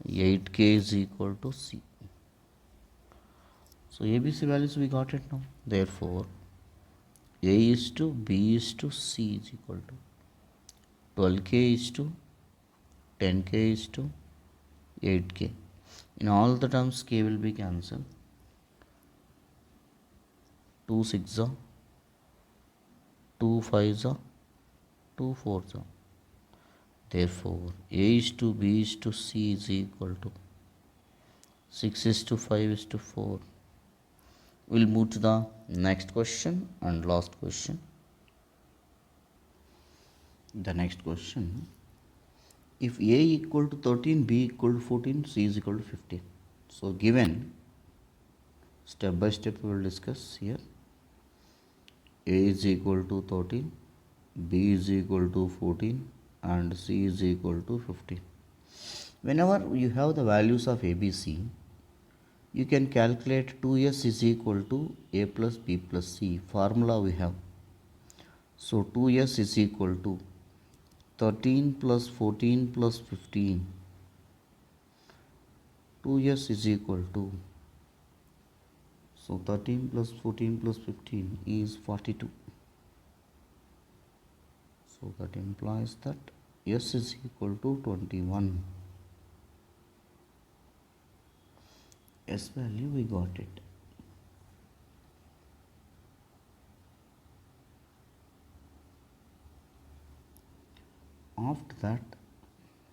8k is equal to c. So, ABC values we got it now. Therefore, a is to b is to c is equal to 12k is to 10k is to 8k. In all the terms k will be cancelled. 2 6 are 2 5 are 2 4 are. Therefore, A is to B is to C is equal to 6 is to 5 is to 4. We'll move to the next question and last question. The next question, if A equal to 13, B equal to 14, C is equal to 15. So given, step by step we will discuss here. A is equal to 13, B is equal to 14 and C is equal to 15. Whenever you have the values of ABC, you can calculate 2S is equal to A plus B plus C. Formula we have. So 2S is equal to 13 plus 14 plus 15. 2S is equal to, so 13 plus 14 plus 15 is 42. So that implies that S is equal to 21. S value we got it. After that,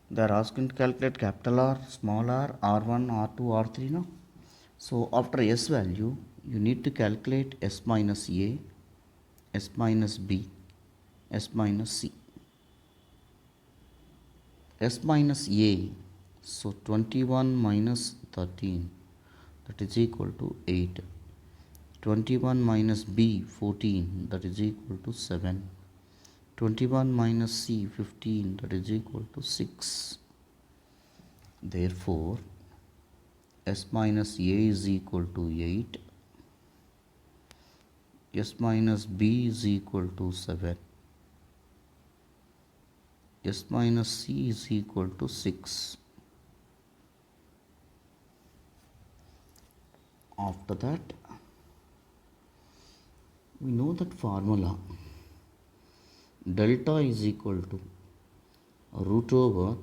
they are asking to calculate capital R, small r, R1, R2, R3 now. So after S value, you need to calculate S minus A, S minus B, S minus C. S minus A, so 21 minus 13, that is equal to 8. 21 minus B, 14, that is equal to 7. 21 minus C, 15, that is equal to 6. Therefore, S minus A is equal to 8. S minus B is equal to 7. S minus C is equal to 6. After that, we know that formula. Delta is equal to root over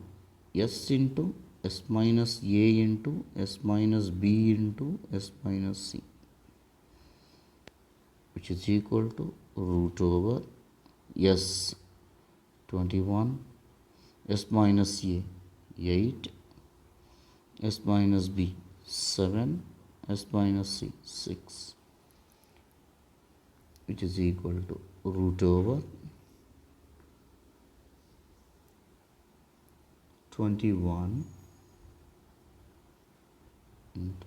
S into S minus A into S minus B into S minus C, which is equal to root over S 21, S minus A 8, S minus B 7, S minus C 6, which is equal to root over 21 into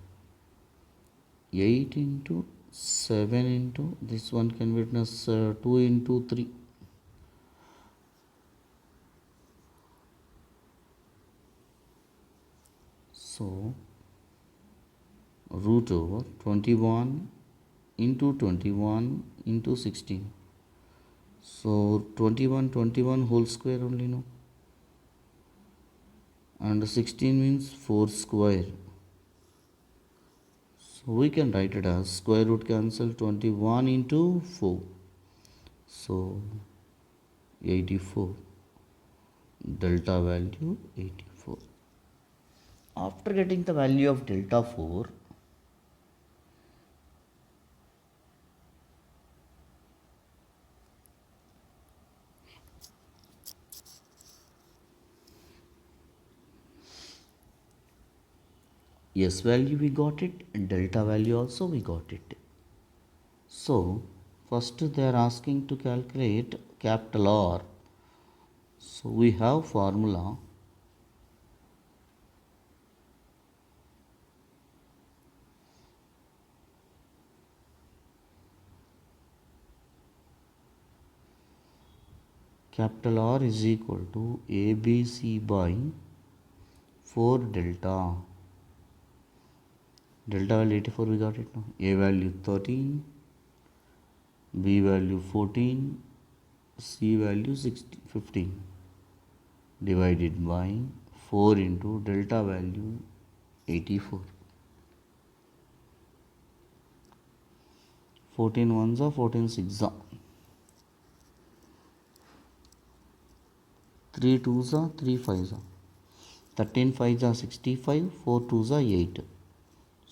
8 into 7 into, this one can be written as 2 into 3. So, root over 21 into 21 into 16. So, 21 whole square only, no? And 16 means 4 square. So we can write it as square root cancel 21 into 4. So 84. Delta value 84. After getting the value of delta 4, S value we got it and delta value also we got it. So first they are asking to calculate capital R. So we have formula. Capital R is equal to ABC by 4 delta. Delta value 84 we got it now. A value 13, B value 14, C value 15 divided by 4 into delta value 84. 14 ones are 14 six are. 3 2s are 3 5s are 13 5s are 65, 4 2s are 8.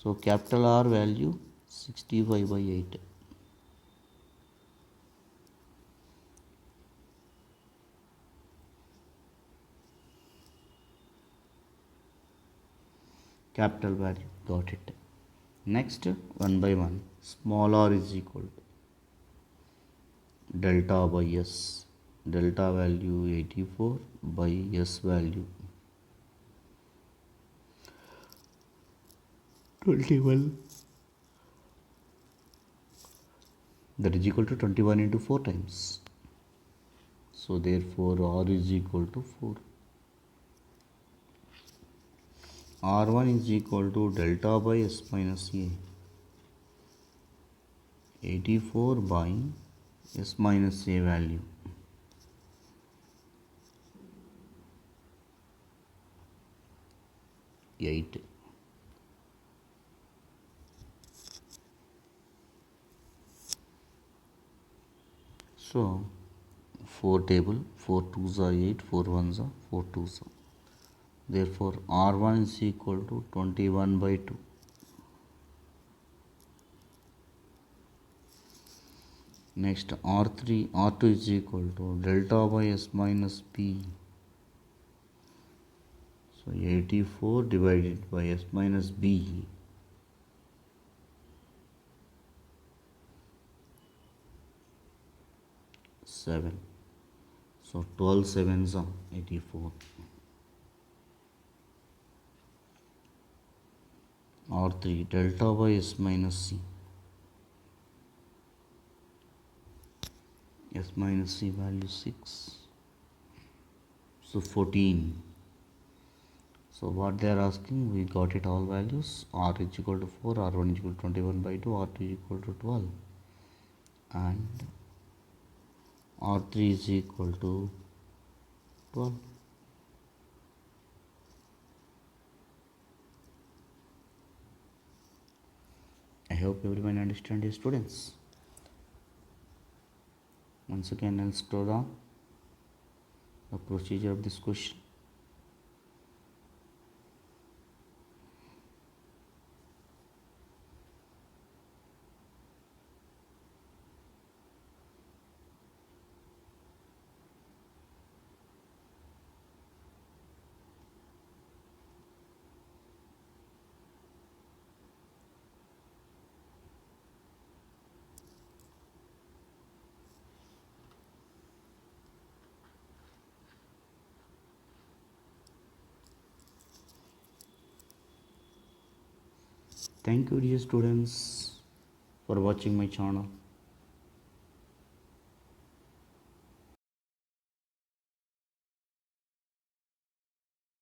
So capital R value 65 by 8. Capital value, got it. Next, one by one, small r is equal to delta by s. Delta value 84 by s value 21. That is equal to 21 into 4 times. So therefore r is equal to 4. R1 is equal to delta by s minus a. 84 by s minus a value. Eight. So 4 table, 4 2s are 8, 4 1s are 4 2s are. Therefore R1 is equal to 21 by 2. Next R2 is equal to delta by s minus b. So 84 divided by s minus b. 7. So 12 sevens are 84. R3 delta by s minus c. S minus c value 6. So 14. So what they are asking, we got it all values. R is equal to 4, R1 is equal to 21 by 2, R2 is equal to 12. And R3 is equal to 12. I hope everyone understand it, students. Once again, I'll scroll down the procedure of this question. Thank you, dear students, for watching my channel.